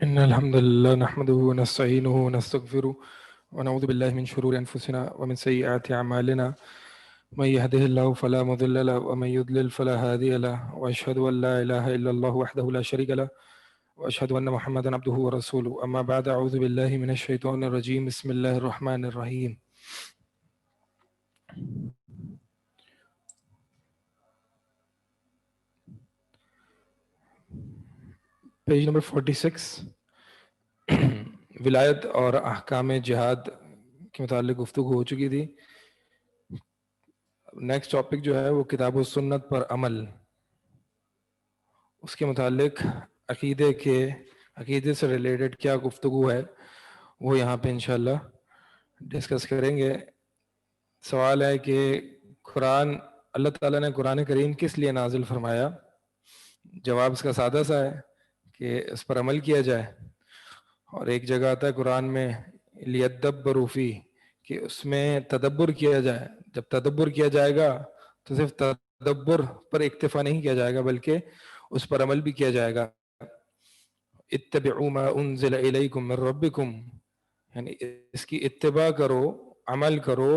إن الحمد لله نحمده ونستعينه ونستغفره ونعوذ بالله من شرور أنفسنا ومن سيئات أعمالنا من يهده الله فلا مضل له ومن يضلل فلا هادي له وأشهد أن لا إله إلا الله وحده لا شريك له وأشهد أن محمدا عبده ورسوله أما بعد أعوذ بالله من الشيطان الرجيم بسم الله الرحمن الرحيم. پیج نمبر 46 ولایت اور احکام جہاد کے متعلق گفتگو ہو چکی تھی. نیکسٹ ٹاپک جو ہے وہ کتاب و سنت پر عمل، اس کے متعلق عقیدے سے ریلیٹڈ کیا گفتگو ہے وہ یہاں پہ انشاءاللہ ڈسکس کریں گے. سوال ہے کہ اللہ تعالیٰ نے قرآن کریم کس لیے نازل فرمایا؟ جواب اس کا سادہ سا ہے کہ اس پر عمل کیا جائے. اور ایک جگہ آتا ہے قرآن میں لیدبروا فی، کہ اس میں تدبر کیا جائے. جب تدبر کیا جائے گا تو صرف تدبر پر اکتفا نہیں کیا جائے گا بلکہ اس پر عمل بھی کیا جائے گا. اتبعوا ما انزل الیکم من ربکم، یعنی اس کی اتباع کرو، عمل کرو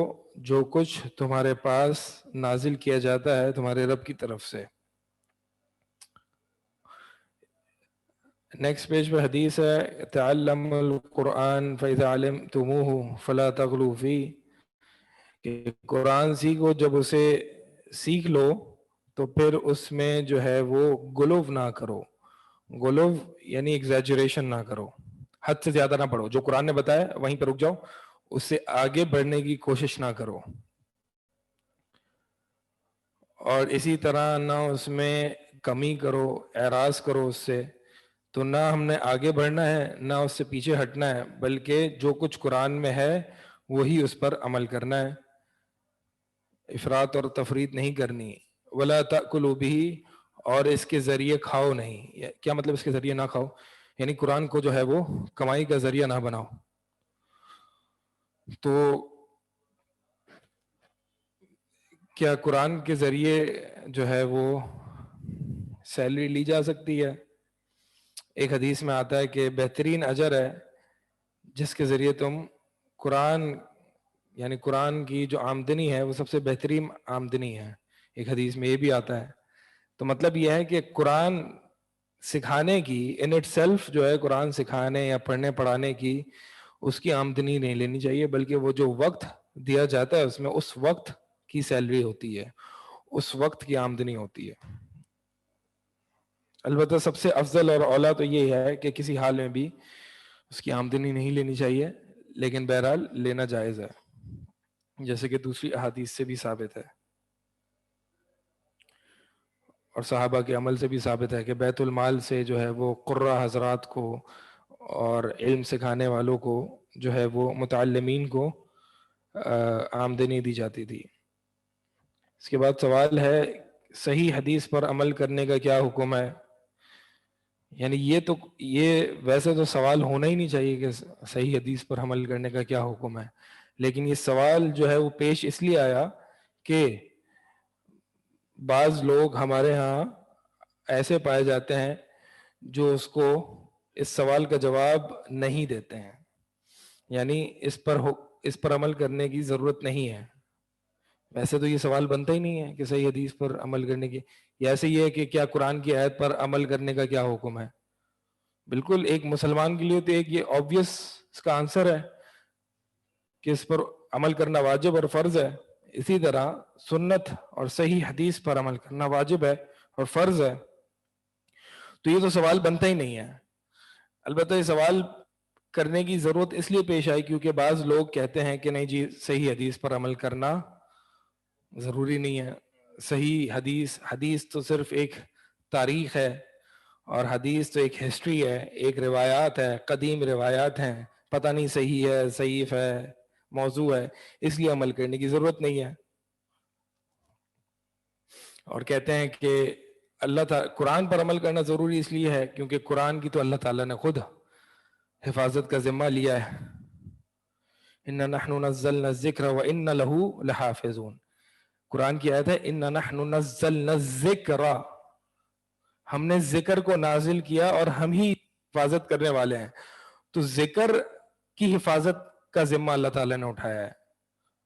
جو کچھ تمہارے پاس نازل کیا جاتا ہے تمہارے رب کی طرف سے. نیکسٹ پیج پہ حدیث ہے تعلم القرآن فإذا علمتموه فلا تغلوا فيه، کہ قرآن سیکھو، جب اسے سیکھ لو تو پھر اس میں جو ہے وہ غلو نہ کرو. غلو یعنی ایگزیجریشن نہ کرو، حد سے زیادہ نہ پڑھو. جو قرآن نے بتایا وہیں پہ رک جاؤ، اس سے آگے بڑھنے کی کوشش نہ کرو. اور اسی طرح نہ اس میں کمی کرو، اعراض کرو اس سے. تو نہ ہم نے آگے بڑھنا ہے نہ اس سے پیچھے ہٹنا ہے، بلکہ جو کچھ قرآن میں ہے وہی اس پر عمل کرنا ہے. افراط اور تفریط نہیں کرنی. ولا تأکلوا بہ، اور اس کے ذریعے کھاؤ نہیں. کیا مطلب اس کے ذریعے نہ کھاؤ؟ یعنی قرآن کو جو ہے وہ کمائی کا ذریعہ نہ بناؤ. تو کیا قرآن کے ذریعے جو ہے وہ سیلری لی جا سکتی ہے؟ ایک حدیث میں آتا ہے کہ بہترین اجر ہے جس کے ذریعے تم یعنی قرآن کی جو آمدنی ہے وہ سب سے بہترین آمدنی ہے. ایک حدیث میں یہ بھی آتا ہے. تو مطلب یہ ہے کہ قرآن سکھانے کی ان اٹ سیلف جو ہے، قرآن سکھانے یا پڑھنے پڑھانے کی اس کی آمدنی نہیں لینی چاہیے، بلکہ وہ جو وقت دیا جاتا ہے اس میں اس وقت کی سیلری ہوتی ہے، اس وقت کی آمدنی ہوتی ہے. البتہ سب سے افضل اور اولیٰ تو یہ ہے کہ کسی حال میں بھی اس کی آمدنی نہیں لینی چاہیے، لیکن بہرحال لینا جائز ہے، جیسے کہ دوسری احادیث سے بھی ثابت ہے اور صحابہ کے عمل سے بھی ثابت ہے کہ بیت المال سے جو ہے وہ قرہ حضرات کو اور علم سکھانے والوں کو جو ہے وہ متعلمین کو آمدنی دی جاتی تھی. اس کے بعد سوال ہے صحیح حدیث پر عمل کرنے کا کیا حکم ہے؟ یعنی یہ ویسے تو سوال ہونا ہی نہیں چاہیے کہ صحیح حدیث پر عمل کرنے کا کیا حکم ہے، لیکن یہ سوال جو ہے وہ پیش اس لیے آیا کہ بعض لوگ ہمارے ہاں ایسے پائے جاتے ہیں جو اس سوال کا جواب نہیں دیتے ہیں. یعنی اس پر عمل کرنے کی ضرورت نہیں ہے. ویسے تو یہ سوال بنتا ہی نہیں ہے کہ صحیح حدیث پر عمل کرنے کی، یا ایسے یہ ہے کہ کیا قرآن کی آیت پر عمل کرنے کا کیا حکم ہے. بالکل ایک مسلمان کے لیے تو ایک یہ آبویس اس کا آنسر ہے کہ اس پر عمل کرنا واجب اور فرض ہے. اسی طرح سنت اور صحیح حدیث پر عمل کرنا واجب ہے اور فرض ہے. تو یہ تو سوال بنتا ہی نہیں ہے. البتہ یہ سوال کرنے کی ضرورت اس لیے پیش آئی کیونکہ بعض لوگ کہتے ہیں کہ نہیں جی صحیح حدیث پر عمل کرنا ضروری نہیں ہے. صحیح حدیث تو صرف ایک تاریخ ہے، اور حدیث تو ایک ہسٹری ہے، ایک روایات ہے، قدیم روایات ہیں، پتہ نہیں صحیح ہے، ضعیف ہے، موضوع ہے، اس لیے عمل کرنے کی ضرورت نہیں ہے. اور کہتے ہیں کہ اللہ تعالیٰ قرآن پر عمل کرنا ضروری اس لیے ہے کیونکہ قرآن کی تو اللہ تعالیٰ نے خود حفاظت کا ذمہ لیا ہے. اِنَّا نَحْنُ نَزَّلْنَا الذِّكْرَ وَإِنَّا لَهُ لَحَافِظُونَ. قرآن کی آیت ہے اِنَّا نَحْنُ نَزَّلْنَا الذِّكْرَ، ہم نے ذکر کو نازل کیا اور ہم ہی حفاظت کرنے والے ہیں. تو ذکر کی حفاظت کا ذمہ اللہ تعالیٰ نے اٹھایا ہے.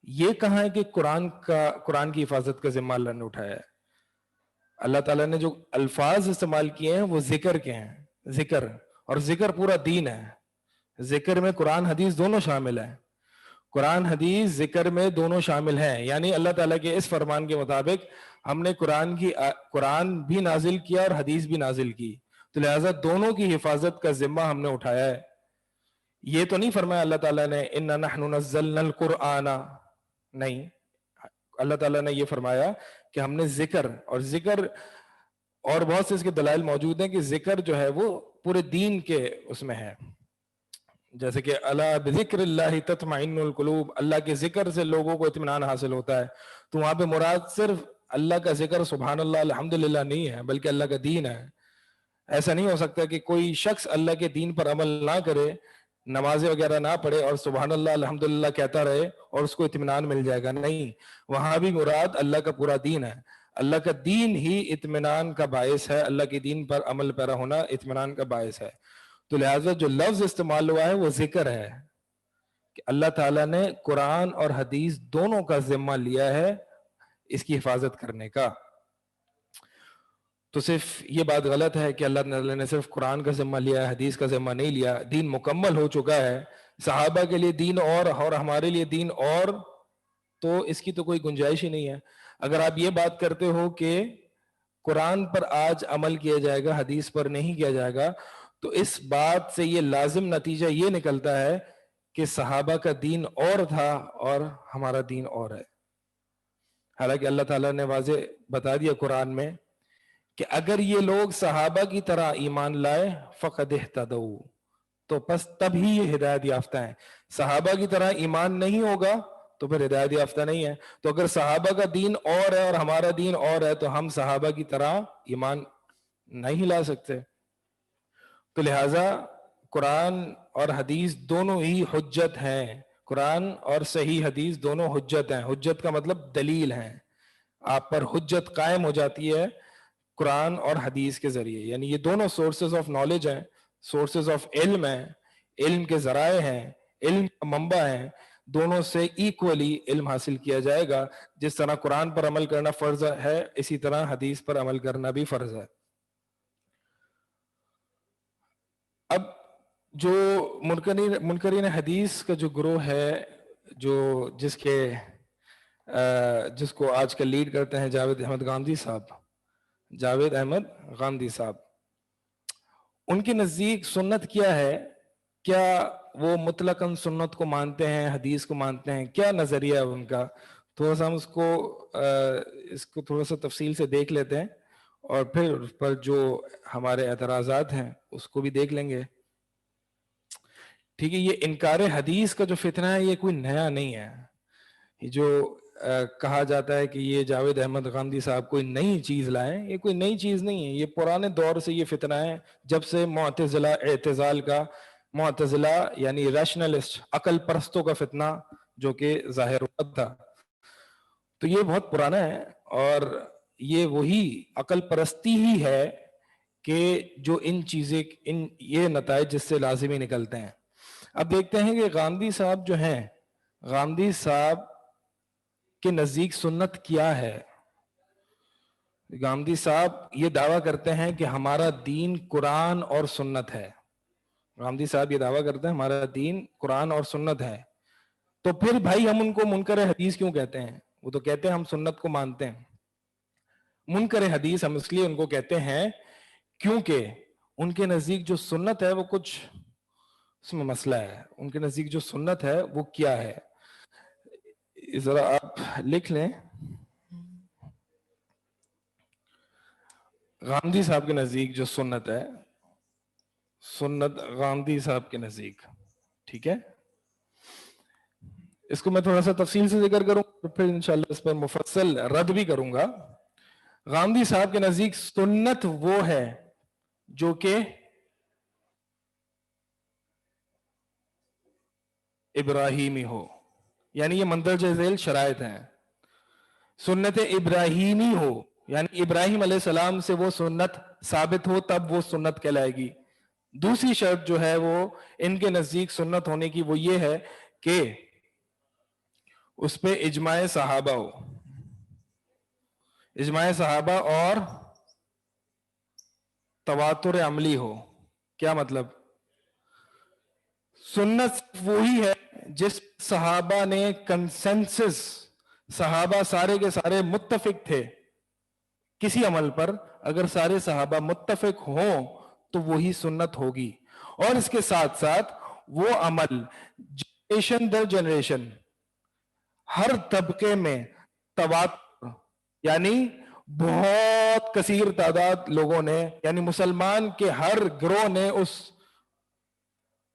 یہ کہاں ہے کہ قرآن کی حفاظت کا ذمہ اللہ نے اٹھایا ہے؟ اللہ تعالیٰ نے جو الفاظ استعمال کیے ہیں وہ ذکر کے ہیں. ذکر، اور ذکر پورا دین ہے. ذکر میں قرآن حدیث دونوں شامل ہیں. قرآن حدیث ذکر میں دونوں شامل ہیں. یعنی اللہ تعالیٰ کے اس فرمان کے مطابق ہم نے قرآن بھی نازل کیا اور حدیث بھی نازل کی، تو لہٰذا دونوں کی حفاظت کا ذمہ ہم نے اٹھایا ہے. یہ تو نہیں فرمایا اللہ تعالیٰ نے اِنَّا نَحْنُ نَزَّلْنَا الْقُرْآنَ، نہیں، اللہ تعالیٰ نے یہ فرمایا کہ ہم نے ذکر، اور ذکر اور بہت سے اس کے دلائل موجود ہیں کہ ذکر جو ہے وہ پورے دین کے اس میں ہے. جیسے کہ اللہ بذکر اللہ تطمئن القلوب، اللہ کے ذکر سے لوگوں کو اطمینان حاصل ہوتا ہے. تو وہاں پہ مراد صرف اللہ کا ذکر سبحان اللہ الحمدللہ نہیں ہے، بلکہ اللہ کا دین ہے. ایسا نہیں ہو سکتا کہ کوئی شخص اللہ کے دین پر عمل نہ کرے، نمازیں وغیرہ نہ پڑھے اور سبحان اللہ الحمدللہ کہتا رہے اور اس کو اطمینان مل جائے گا. نہیں، وہاں بھی مراد اللہ کا پورا دین ہے. اللہ کا دین ہی اطمینان کا باعث ہے، اللہ کے دین پر عمل پیرا ہونا اطمینان کا باعث ہے. تو لہٰذا جو لفظ استعمال ہوا ہے وہ ذکر ہے کہ اللہ تعالیٰ نے قرآن اور حدیث دونوں کا ذمہ لیا ہے اس کی حفاظت کرنے کا. تو صرف یہ بات غلط ہے کہ اللہ تعالیٰ نے صرف قرآن کا ذمہ لیا ہے، حدیث کا ذمہ نہیں لیا. دین مکمل ہو چکا ہے. صحابہ کے لیے دین اور ہمارے لیے دین اور، تو اس کی تو کوئی گنجائش ہی نہیں ہے. اگر آپ یہ بات کرتے ہو کہ قرآن پر آج عمل کیا جائے گا، حدیث پر نہیں کیا جائے گا، تو اس بات سے یہ لازم نتیجہ یہ نکلتا ہے کہ صحابہ کا دین اور تھا اور ہمارا دین اور ہے. حالانکہ اللہ تعالیٰ نے واضح بتا دیا قرآن میں کہ اگر یہ لوگ صحابہ کی طرح ایمان لائے فقد اہتدوا، تو پس تب ہی یہ ہدایت یافتہ ہیں. صحابہ کی طرح ایمان نہیں ہوگا تو پھر ہدایت یافتہ نہیں ہے. تو اگر صحابہ کا دین اور ہے اور ہمارا دین اور ہے تو ہم صحابہ کی طرح ایمان نہیں لا سکتے. تو لہٰذا قرآن اور حدیث دونوں ہی حجت ہیں. قرآن اور صحیح حدیث دونوں حجت ہیں. حجت کا مطلب دلیل ہیں. آپ پر حجت قائم ہو جاتی ہے قرآن اور حدیث کے ذریعے. یعنی یہ دونوں سورسز آف نالج ہیں، سورسز آف علم ہیں، علم کے ذرائع ہیں، علم کا منبع ہیں. دونوں سے ایکولی علم حاصل کیا جائے گا. جس طرح قرآن پر عمل کرنا فرض ہے، اسی طرح حدیث پر عمل کرنا بھی فرض ہے. اب جو منکرین حدیث کا جو گروہ ہے، جس کو آج کل لیڈ کرتے ہیں جاوید احمد غامدی صاحب، ان کے نزدیک سنت کیا ہے؟ کیا وہ مطلقاً سنت کو مانتے ہیں، حدیث کو مانتے ہیں؟ کیا نظریہ ہے ان کا؟ تھوڑا سا ہم اس کو تھوڑا سا تفصیل سے دیکھ لیتے ہیں اور پھر اس پر جو ہمارے اعتراضات ہیں اس کو بھی دیکھ لیں گے. ٹھیک ہے. یہ انکار حدیث کا جو فتنہ ہے یہ کوئی نیا نہیں ہے. یہ جو کہا جاتا ہے کہ یہ جاوید احمد غامدی صاحب کوئی نئی چیز لائیں، یہ کوئی نئی چیز نہیں ہے. یہ پرانے دور سے یہ فتنہ ہے، جب سے معتزلہ یعنی ریشنلسٹ، عقل پرستوں کا فتنہ جو کہ ظاہر ہوا تھا. تو یہ بہت پرانا ہے اور یہ وہی عقل پرستی ہی ہے کہ جو یہ نتائج جس سے لازمی نکلتے ہیں. اب دیکھتے ہیں کہ غامدی صاحب جو ہیں، غامدی صاحب کے نزدیک سنت کیا ہے. غامدی صاحب یہ دعویٰ کرتے ہیں کہ ہمارا دین قرآن اور سنت ہے. غامدی صاحب یہ دعویٰ کرتے ہیں ہمارا دین قرآن اور سنت ہے. تو پھر بھائی ہم ان کو منکر حدیث کیوں کہتے ہیں؟ وہ تو کہتے ہیں ہم سنت کو مانتے ہیں. منکر حدیث ہم اس لیے ان کو کہتے ہیں کیونکہ ان کے نزدیک جو سنت ہے وہ کچھ اس میں مسئلہ ہے. ان کے نزدیک جو سنت ہے وہ کیا ہے، ذرا آپ لکھ لیں. غامدی صاحب کے نزدیک جو سنت ہے، سنت غامدی صاحب کے نزدیک، ٹھیک ہے. اس کو میں تھوڑا سا تفصیل سے ذکر کروں پھر انشاءاللہ اس پر مفصل رد بھی کروں گا. غامدی صاحب کے نزدیک سنت وہ ہے جو کہ ابراہیمی ہو، یعنی یہ مندرجہ ذیل شرائط ہیں. سنت ابراہیمی ہو یعنی ابراہیم علیہ السلام سے وہ سنت ثابت ہو تب وہ سنت کہلائے گی. دوسری شرط جو ہے وہ ان کے نزدیک سنت ہونے کی وہ یہ ہے کہ اس پہ اجماع صحابہ ہو، اجماع صحابہ اور تواتر عملی ہو. کیا مطلب؟ سنت وہی ہے جس صحابہ نے کنسنسس، صحابہ سارے کے سارے متفق تھے کسی عمل پر، اگر سارے صحابہ متفق ہوں تو وہی سنت ہوگی. اور اس کے ساتھ ساتھ وہ عمل جنریشن در جنریشن ہر طبقے میں تواتر، یعنی بہت کثیر تعداد لوگوں نے، یعنی مسلمان کے ہر گروہ نے اس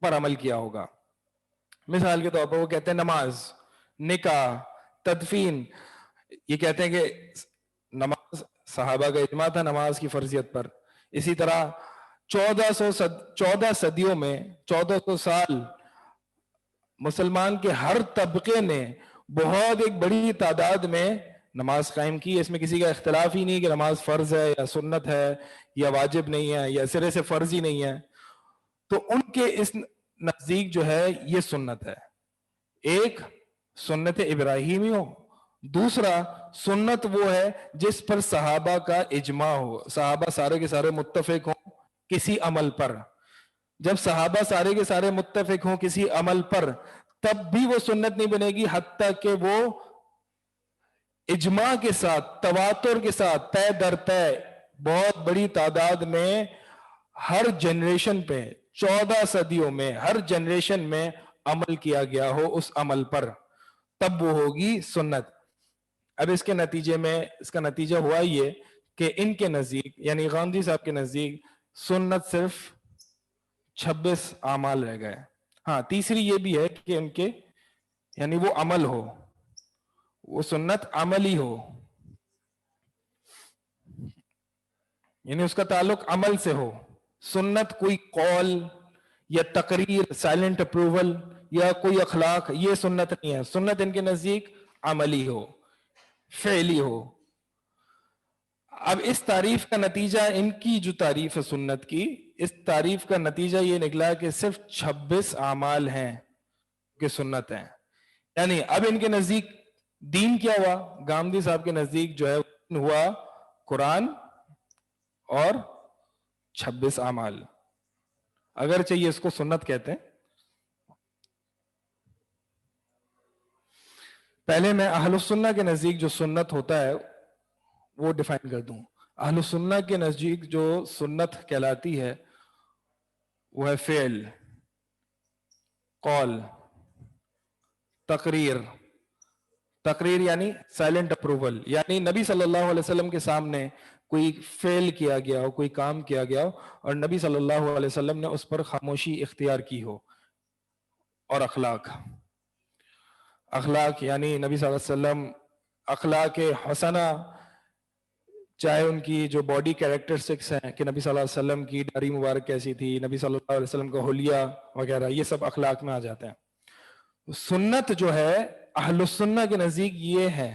پر عمل کیا ہوگا. مثال کے طور پر وہ کہتے ہیں نماز، نکاح، تدفین، یہ کہتے ہیں کہ نماز صحابہ کا اجماع تھا نماز کی فرضیت پر. اسی طرح 1400 صدیوں میں 1400 سال مسلمان کے ہر طبقے نے بہت ایک بڑی تعداد میں نماز قائم کی. اس میں کسی کا اختلاف ہی نہیں کہ نماز فرض ہے یا سنت ہے یا واجب نہیں ہے یا سرے سے فرض ہی نہیں ہے. تو ان کے اس نزدیک جو ہے یہ سنت ہے. ایک سنت ابراہیمی ہو، دوسرا سنت وہ ہے جس پر صحابہ کا اجماع ہو، صحابہ سارے کے سارے متفق ہوں کسی عمل پر. جب صحابہ سارے کے سارے متفق ہوں کسی عمل پر تب بھی وہ سنت نہیں بنے گی، حتیٰ کہ وہ اجماع کے ساتھ، تواتر کے ساتھ، طے در طے بہت بڑی تعداد میں ہر جنریشن پہ 14 صدیوں میں ہر جنریشن میں عمل کیا گیا ہو اس عمل پر، تب وہ ہوگی سنت. اب اس کے نتیجے میں اس کا نتیجہ ہوا یہ کہ ان کے نزدیک یعنی غامدی صاحب کے نزدیک سنت صرف 26 اعمال رہ گئے. ہاں تیسری یہ بھی ہے کہ ان کے یعنی وہ عمل ہو، وہ سنت عملی ہو، یعنی اس کا تعلق عمل سے ہو. سنت کوئی قول یا تقریر، سائلنٹ اپروول یا کوئی اخلاق، یہ سنت نہیں ہے. سنت ان کے نزدیک عملی ہو، فعلی ہو. اب اس تعریف کا نتیجہ، ان کی جو تعریف ہے سنت کی، اس تعریف کا نتیجہ یہ نکلا کہ صرف 26 اعمال ہیں کہ سنت ہیں. یعنی اب ان کے نزدیک دین کیا ہوا؟ گامدی صاحب کے نزدیک جو ہے ہوا قرآن اور 26 اعمال، اگرچہ یہ اس کو سنت کہتے ہیں. پہلے میں اہل السنہ کے نزدیک جو سنت ہوتا ہے وہ ڈیفائن کر دوں. اہل السنہ کے نزدیک جو سنت کہلاتی ہے وہ ہے فعل، قول، تقریر. تقریر یعنی سائلنٹ اپروول، یعنی نبی صلی اللہ علیہ وسلم کے سامنے کوئی فعل کیا گیا ہو، کوئی کام کیا گیا ہو اور نبی صلی اللہ علیہ وسلم نے اس پر خاموشی اختیار کی ہو. اور اخلاق، اخلاق یعنی نبی صلی اللہ علیہ وسلم اخلاق حسنہ، چاہے ان کی جو باڈی کیریکٹرسٹکس ہیں کہ نبی صلی اللہ علیہ وسلم کی داڑھی مبارک کیسی تھی، نبی صلی اللہ علیہ وسلم کا حلیہ وغیرہ، یہ سب اخلاق میں آ جاتے ہیں. سنت جو ہے اہل السنہ کے نزدیک یہ ہے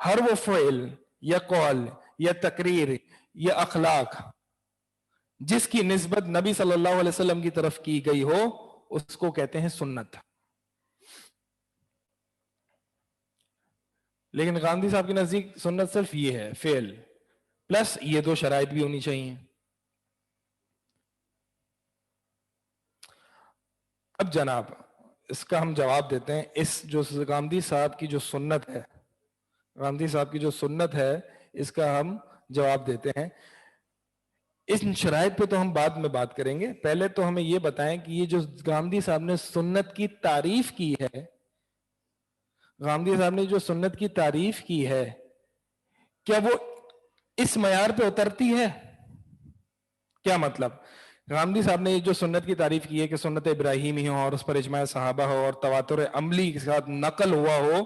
ہر وہ فعل یا قول یا تقریر یا اخلاق جس کی نسبت نبی صلی اللہ علیہ وسلم کی طرف کی گئی ہو اس کو کہتے ہیں سنت. لیکن گاندھی صاحب کے نزدیک سنت صرف یہ ہے فعل، پلس یہ دو شرائط بھی ہونی چاہیے. اب جناب اس کا ہم جواب دیتے ہیں. اس جو گاندھی صاحب کی جو سنت ہے، گاندھی صاحب کی جو سنت ہے اس کا ہم جواب دیتے ہیں. اس شرائط پہ تو ہم بعد میں بات کریں گے. پہلے تو ہمیں یہ بتائیں کہ یہ جو گاندھی صاحب نے سنت کی تعریف کی ہے، گاندھی صاحب نے جو سنت کی تعریف کی ہے کیا وہ اس معیار پہ اترتی ہے؟ کیا مطلب؟ گاندھی صاحب نے جو سنت کی تعریف کی ہے کہ سنت ابراہیمی ہو اور اس پر اجماع صحابہ ہو اور تواتر عملی کے ساتھ نقل ہوا ہو،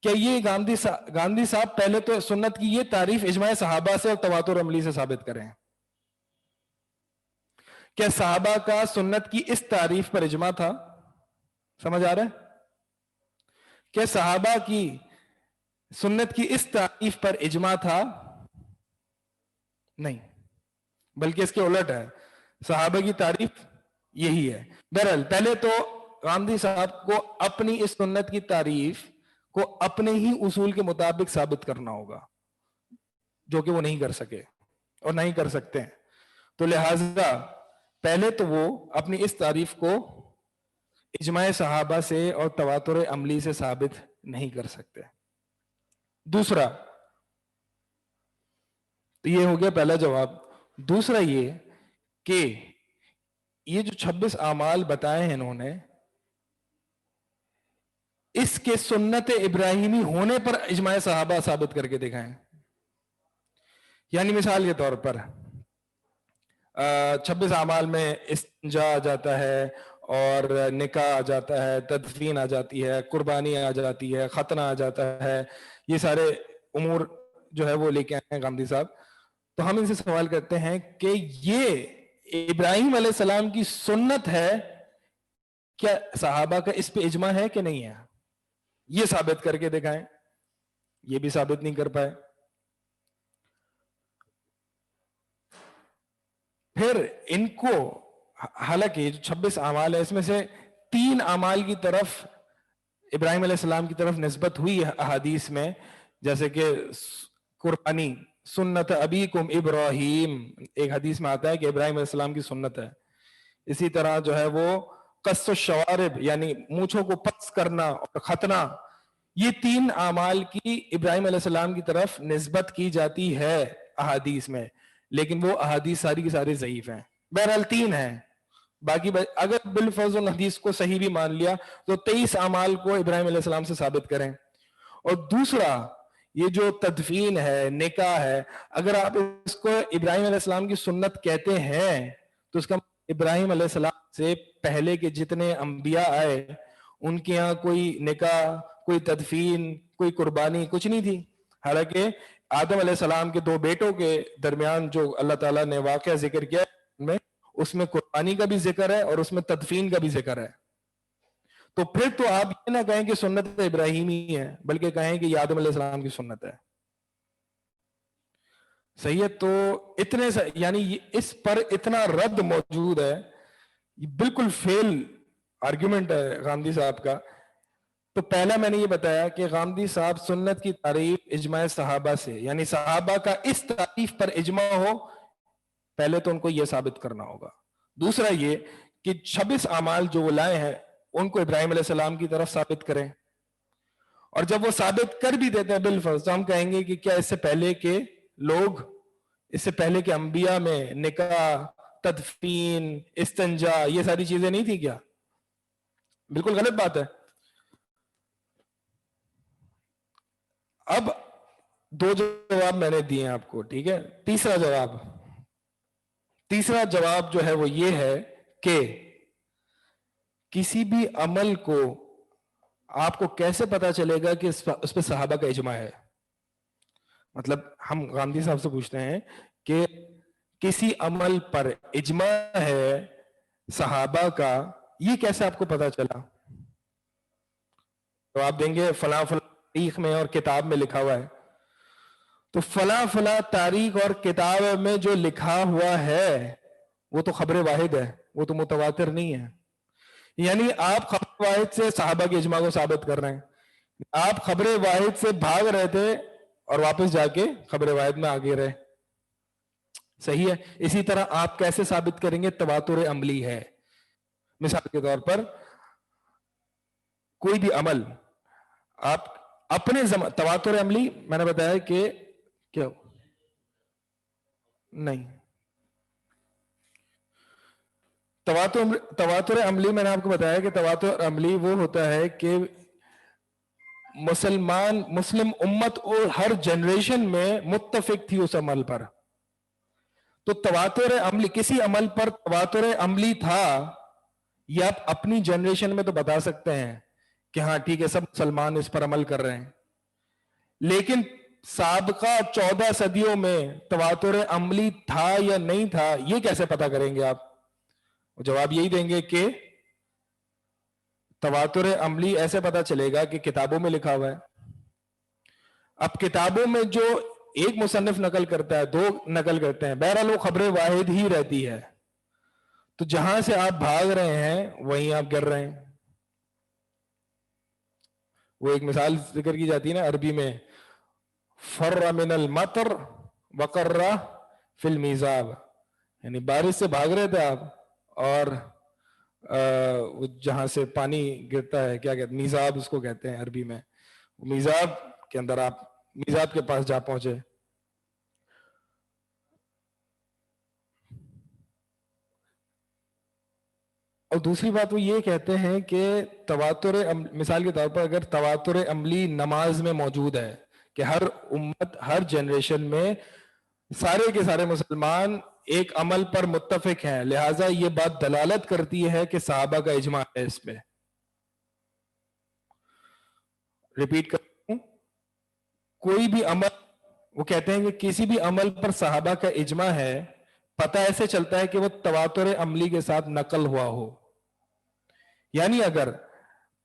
کیا یہ گاندھی صاحب پہلے تو سنت کی یہ تعریف اجماع صحابہ سے اور تواتر عملی سے ثابت کریں؟ کیا صحابہ کا سنت کی اس تعریف پر اجماع تھا؟ سمجھ آ رہا ہے؟ کیا صحابہ کی سنت کی اس تعریف پر اجماع تھا؟ نہیں. بلکہ اس کے الٹ ہے. صحابہ کی تعریف یہی ہے. بہرحال پہلے تو غامدی صاحب کو اپنی اس سنت کی تعریف کو اپنے ہی اصول کے مطابق ثابت کرنا ہوگا، جو کہ وہ نہیں کر سکے اور نہیں کر سکتے ہیں. تو لہذا پہلے تو وہ اپنی اس تعریف کو اجماع صحابہ سے اور تواتر عملی سے ثابت نہیں کر سکتے. دوسرا، تو یہ ہو گیا پہلا جواب. دوسرا یہ کہ یہ جو 26 اعمال بتائے ہیں انہوں نے، اس کے سنت ابراہیمی ہونے پر اجماع صحابہ ثابت کر کے دکھائیں. یعنی مثال کے طور پر 26 اعمال میں استنجا آ جاتا ہے، اور نکاح آ جاتا ہے، تدفین آ جاتی ہے، قربانی آ جاتی ہے، ختنہ آ جاتا ہے. یہ سارے امور جو ہے وہ لے کے آئے ہیں غامدی صاحب. تو ہم ان سے سوال کرتے ہیں کہ یہ ابراہیم علیہ السلام کی سنت ہے، کیا صحابہ کا اس پہ اجماع ہے کہ نہیں ہے؟ یہ ثابت کر کے دکھائیں. یہ بھی ثابت نہیں کر پائے. پھر ان کو، حالانکہ جو 26 اعمال ہے اس میں سے 3 اعمال کی طرف ابراہیم علیہ السلام کی طرف نسبت ہوئی ہے احادیث میں، جیسے کہ قربانی سنت ابیکم ابراہیم، ایک حدیث میں آتا ہے کہ ابراہیم علیہ السلام کی سنت ہے. اسی طرح جو ہے وہ قص الشوارب یعنی مونچھوں کو پس کرنا اور ختنہ، یہ 3 اعمال کی ابراہیم علیہ السلام کی طرف نسبت کی جاتی ہے احادیث میں، لیکن وہ احادیث ساری کی ساری ضعیف ہیں. بہرحال 3 ہیں. باقی اگر بالفضل حدیث کو صحیح بھی مان لیا تو 23 اعمال کو ابراہیم علیہ السلام سے ثابت کریں. اور دوسرا، یہ جو تدفین ہے، نکاح ہے، اگر آپ اس کو ابراہیم علیہ السلام کی سنت کہتے ہیں تو اس کا ابراہیم علیہ السلام سے پہلے کے جتنے انبیاء آئے ان کے ہاں کوئی نکاح، کوئی تدفین، کوئی قربانی کچھ نہیں تھی. حالانکہ آدم علیہ السلام کے 2 بیٹوں کے درمیان جو اللہ تعالیٰ نے واقعہ ذکر کیا اس میں قربانی کا بھی ذکر ہے اور اس میں تدفین کا بھی ذکر ہے. تو پھر تو آپ یہ نہ کہیں کہ سنت ابراہیمی ہے، بلکہ کہیں کہ یہ آدم علیہ السلام کی سنت ہے. صحیح ہے. تو اتنے یعنی اس پر اتنا رد موجود ہے، یہ بالکل فیل آرگیومنٹ ہے غامدی صاحب کا. تو پہلا میں نے یہ بتایا کہ غامدی صاحب سنت کی تعریف اجماع صحابہ سے، یعنی صحابہ کا اس تعریف پر اجماع ہو، پہلے تو ان کو یہ ثابت کرنا ہوگا. دوسرا یہ کہ 26 اعمال جو وہ لائے ہیں ان کو ابراہیم علیہ السلام کی طرف ثابت کریں. اور جب وہ ثابت کر بھی دیتے ہیں بالفرض، تو ہم کہیں گے کہ کیا اس سے پہلے کے لوگ، اس سے پہلے کے انبیاء میں نکاح، تدفین، استنجا، یہ ساری چیزیں نہیں تھی کیا؟ بالکل غلط بات ہے. اب 2 جواب میں نے دیے آپ کو، ٹھیک ہے. تیسرا جواب جو ہے وہ یہ ہے کہ کسی بھی عمل کو آپ کو کیسے پتا چلے گا کہ اس پہ صحابہ کا اجماع ہے؟ مطلب ہم غامدی صاحب سے پوچھتے ہیں کہ کسی عمل پر اجماع ہے صحابہ کا، یہ کیسے آپ کو پتا چلا؟ تو آپ دیں گے فلاں فلاں تاریخ میں اور کتاب میں لکھا ہوا ہے. تو فلاں فلاں تاریخ اور کتاب میں جو لکھا ہوا ہے وہ تو خبر واحد ہے، وہ تو متواتر نہیں ہے. یعنی آپ خبر واحد سے صحابہ کے اجماع کو ثابت کر رہے ہیں. آپ خبر واحد سے بھاگ رہے تھے اور واپس جا کے خبر واحد میں آگے رہے. صحیح ہے. اسی طرح آپ کیسے ثابت کریں گے تواتر عملی ہے؟ مثال کے طور پر کوئی بھی عمل آپ اپنے تواتر عملی میں نے بتایا کہ کیا نہیں، تواتر عملی میں نے آپ کو بتایا کہ تواتر عملی وہ ہوتا ہے کہ مسلم امت اور ہر جنریشن میں متفق تھی اس عمل پر. تو تواتر عملی، کسی عمل پر تواتر عملی تھا، یہ آپ اپنی جنریشن میں تو بتا سکتے ہیں کہ ہاں ٹھیک ہے سب مسلمان اس پر عمل کر رہے ہیں، لیکن سابقہ 14 صدیوں میں تواتر عملی تھا یا نہیں تھا، یہ کیسے پتا کریں گے آپ؟ جواب یہی دیں گے کہ تواتر عملی ایسے پتا چلے گا کہ کتابوں میں لکھا ہوا ہے. اب کتابوں میں جو ایک مصنف نقل کرتا ہے، 2 نقل کرتے ہیں، بہرحال وہ خبر واحد ہی رہتی ہے. تو جہاں سے آپ بھاگ رہے ہیں وہیں آپ گر رہے ہیں. وہ ایک مثال ذکر کی جاتی ہے نا عربی میں، فر من المطر وقر فی المیزاب، یعنی بارش سے بھاگ رہے تھے آپ، اور جہاں سے پانی گرتا ہے، کیا کہتے ہیں، میزاب اس کو کہتے ہیں عربی میں، میزاب کے اندر آپ میزاب کے پاس جا پہنچے. اور دوسری بات وہ یہ کہتے ہیں کہ تواتر، مثال کے طور پر اگر تواتر عملی نماز میں موجود ہے کہ ہر امت، ہر جنریشن میں سارے کے سارے مسلمان ایک عمل پر متفق ہیں، لہٰذا یہ بات دلالت کرتی ہے کہ صحابہ کا اجماع ہے اس پہ. ریپیٹ کرتا ہوں، کوئی بھی عمل، وہ کہتے ہیں کہ کسی بھی عمل پر صحابہ کا اجماع ہے، پتہ ایسے چلتا ہے کہ وہ تواتر عملی کے ساتھ نقل ہوا ہو. یعنی اگر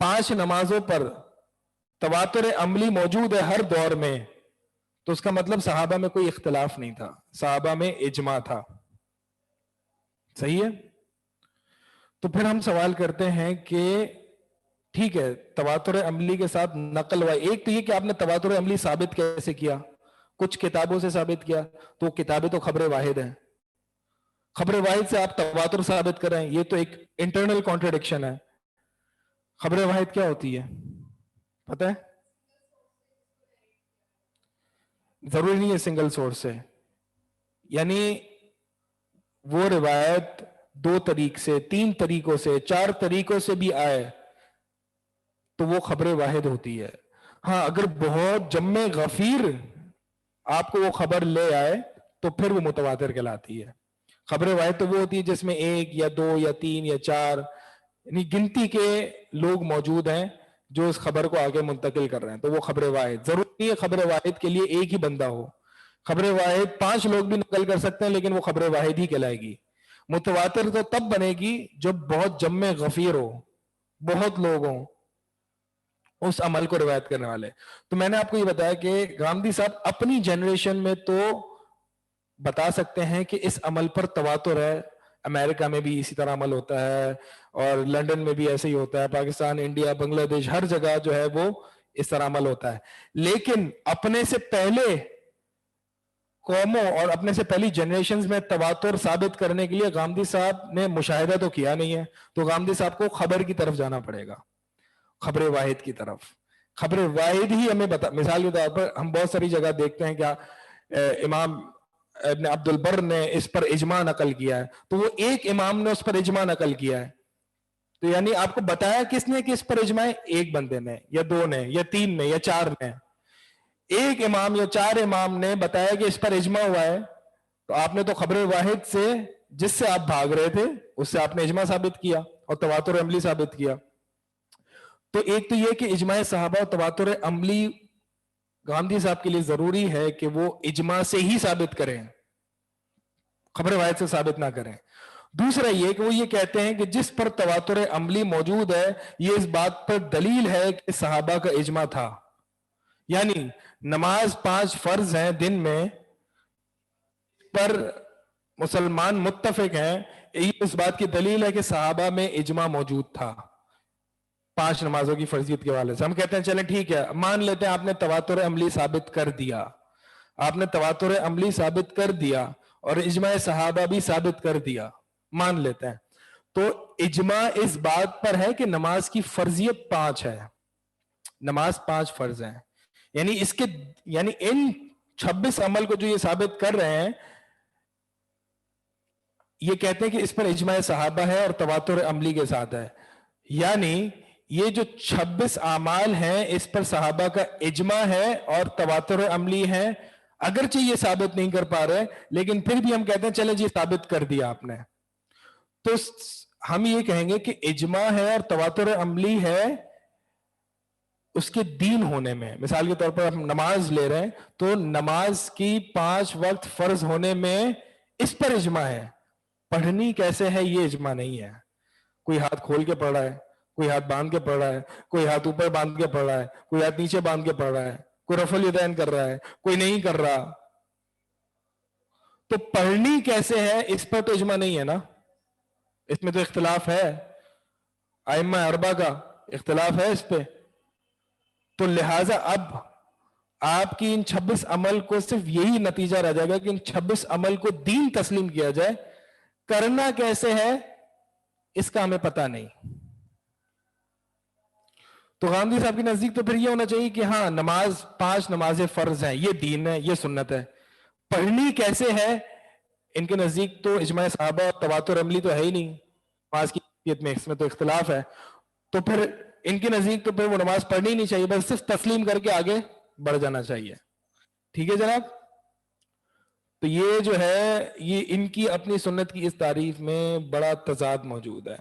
5 نمازوں پر تواتر عملی موجود ہے ہر دور میں، تو اس کا مطلب صحابہ میں کوئی اختلاف نہیں تھا، صحابہ میں اجماع تھا. صحیح ہے؟ تو پھر ہم سوال کرتے ہیں کہ ٹھیک ہے، تواتر عملی کے ساتھ نقل ہوا. ایک تو یہ کہ آپ نے تواتر عملی ثابت کیسے کیا؟ کچھ کتابوں سے ثابت کیا، تو کتابیں تو خبر واحد ہیں. خبر واحد سے آپ تواتر ثابت کریں، یہ تو ایک انٹرنل کانٹرڈکشن ہے. خبر واحد کیا ہوتی ہے پتہ ہے؟ ضروری نہیں ہے سنگل سورس سے، یعنی وہ روایت 2 طریق سے، 3 طریقوں سے، 4 طریقوں سے بھی آئے تو وہ خبر واحد ہوتی ہے. ہاں اگر بہت جمع غفیر آپ کو وہ خبر لے آئے تو پھر وہ متواتر کہلاتی ہے. خبر واحد تو وہ ہوتی ہے جس میں 1 یا 2 یا 3 یا 4 یعنی گنتی کے لوگ موجود ہیں جو اس خبر کو آگے منتقل کر رہے ہیں، تو وہ خبر واحد. ضروری نہیں ہے خبر واحد کے لیے ایک ہی بندہ ہو، خبر واحد 5 لوگ بھی نقل کر سکتے ہیں لیکن وہ خبر واحد ہی کہلائے گی. متواتر تو تب بنے گی جب بہت جمع غفیر ہو، بہت لوگ ہوں اس عمل کو روایت کرنے والے. تو میں نے آپ کو یہ بتایا کہ گاندھی صاحب اپنی جنریشن میں تو بتا سکتے ہیں کہ اس عمل پر تواتر ہے، امریکہ میں بھی اسی طرح عمل ہوتا ہے، اور لنڈن میں بھی ایسے ہی ہوتا ہے، پاکستان، انڈیا، بنگلہ دیش، ہر جگہ جو ہے وہ اس طرح عمل ہوتا ہے. لیکن اپنے سے پہلے قوموں اور اپنے سے پہلی جنریشنز میں تواتر ثابت کرنے کے لیے گاندھی صاحب نے مشاہدہ تو کیا نہیں ہے، تو گاندھی صاحب کو خبر کی طرف جانا پڑے گا، خبر واحد کی طرف. خبر واحد ہی ہمیں مثال کے طور پر ہم بہت ساری جگہ دیکھتے ہیں کیا امام ابن عبد البر نے اس پر اجماع نقل کیا ہے، تو وہ ایک امام نے اس پر اجماع نقل کیا ہے، تو یعنی آپ کو بتایا کس نے کہ اس پر اجماع ہے؟ ایک بندے نے یا 2 نے یا 3 نے یا 4 نے. ایک امام یا 4 امام نے بتایا کہ اس پر اجماع ہوا ہے، تو آپ نے تو خبر واحد سے جس سے آپ بھاگ رہے تھے اس سے آپ نے اجماع ثابت کیا اور تواتر عملی ثابت کیا. تو ایک تو یہ کہ اجماع صحابہ اور تواتر عملی گاندھی صاحب کے لیے ضروری ہے کہ وہ اجماع سے ہی ثابت کریں، خبر واحد سے ثابت نہ کریں. دوسرا یہ کہ وہ یہ کہتے ہیں کہ جس پر تواتر عملی موجود ہے یہ اس بات پر دلیل ہے کہ صحابہ کا اجماع تھا. یعنی نماز 5 فرض ہیں دن میں، پر مسلمان متفق ہیں، یہ اس بات کی دلیل ہے کہ صحابہ میں اجماع موجود تھا 5 نمازوں کی فرضیت کے حوالے سے. ہم کہتے ہیں چلیں ٹھیک ہے، مان لیتے ہیں آپ نے تواتر عملی ثابت کر دیا، آپ نے تواتر عملی ثابت کر دیا اور اجماع صحابہ بھی ثابت کر دیا، مان لیتے ہیں. تو اجماع اس بات پر ہے کہ نماز کی فرضیت 5 ہے، نماز 5 فرض ہیں. یعنی اس کے یعنی ان 26 عمل کو جو یہ ثابت کر رہے ہیں، یہ کہتے ہیں کہ اس پر اجماع صحابہ ہے اور تواتر عملی کے ساتھ ہے. یعنی یہ جو 26 اعمال ہیں اس پر صحابہ کا اجماع ہے اور تواتر عملی ہے، اگرچہ یہ ثابت نہیں کر پا رہے لیکن پھر بھی ہم کہتے ہیں چلے جی ثابت کر دیا آپ نے. تو ہم یہ کہیں گے کہ اجماع ہے اور تواتر عملی ہے اس کے دین ہونے میں. مثال کے طور پر ہم نماز لے رہے ہیں تو نماز کی 5 وقت فرض ہونے میں اس پر اجماع ہے، پڑھنی کیسے ہے یہ اجماع نہیں ہے. کوئی ہاتھ کھول کے پڑھ رہا ہے، کوئی ہاتھ باندھ کے پڑھ رہا ہے، کوئی ہاتھ اوپر باندھ کے پڑھ رہا ہے، کوئی ہاتھ نیچے باندھ کے پڑھ رہا ہے، کوئی رفع الیدین کر رہا ہے، کوئی نہیں کر رہا. تو پڑھنی کیسے ہے اس پر تو اجماع نہیں ہے نا, اس میں تو اختلاف ہے, ائمہ اربعہ کا اختلاف ہے اس پہ. تو لہٰذا اب آپ کی ان 26 عمل کو صرف یہی نتیجہ رہ جائے گا کہ ان 26 عمل کو دین تسلیم کیا جائے, کرنا کیسے ہے اس کا ہمیں پتہ نہیں. تو غامدی صاحب کے نزدیک تو پھر یہ ہونا چاہیے کہ ہاں نماز 5 نمازیں فرض ہیں, یہ دین ہے, یہ سنت ہے. پڑھنی کیسے ہے ان کے نزدیک تو اجماع صحابہ اور تواتر عملی تو ہے ہی نہیں, نماز کی کیفیت میں اس میں تو اختلاف ہے. تو پھر ان کے نزدیک تو پھر وہ نماز پڑھنی نہیں چاہیے, بس صرف تسلیم کر کے آگے بڑھ جانا چاہیے. ٹھیک ہے جناب. تو یہ جو ہے یہ ان کی اپنی سنت کی اس تعریف میں بڑا تضاد موجود ہے.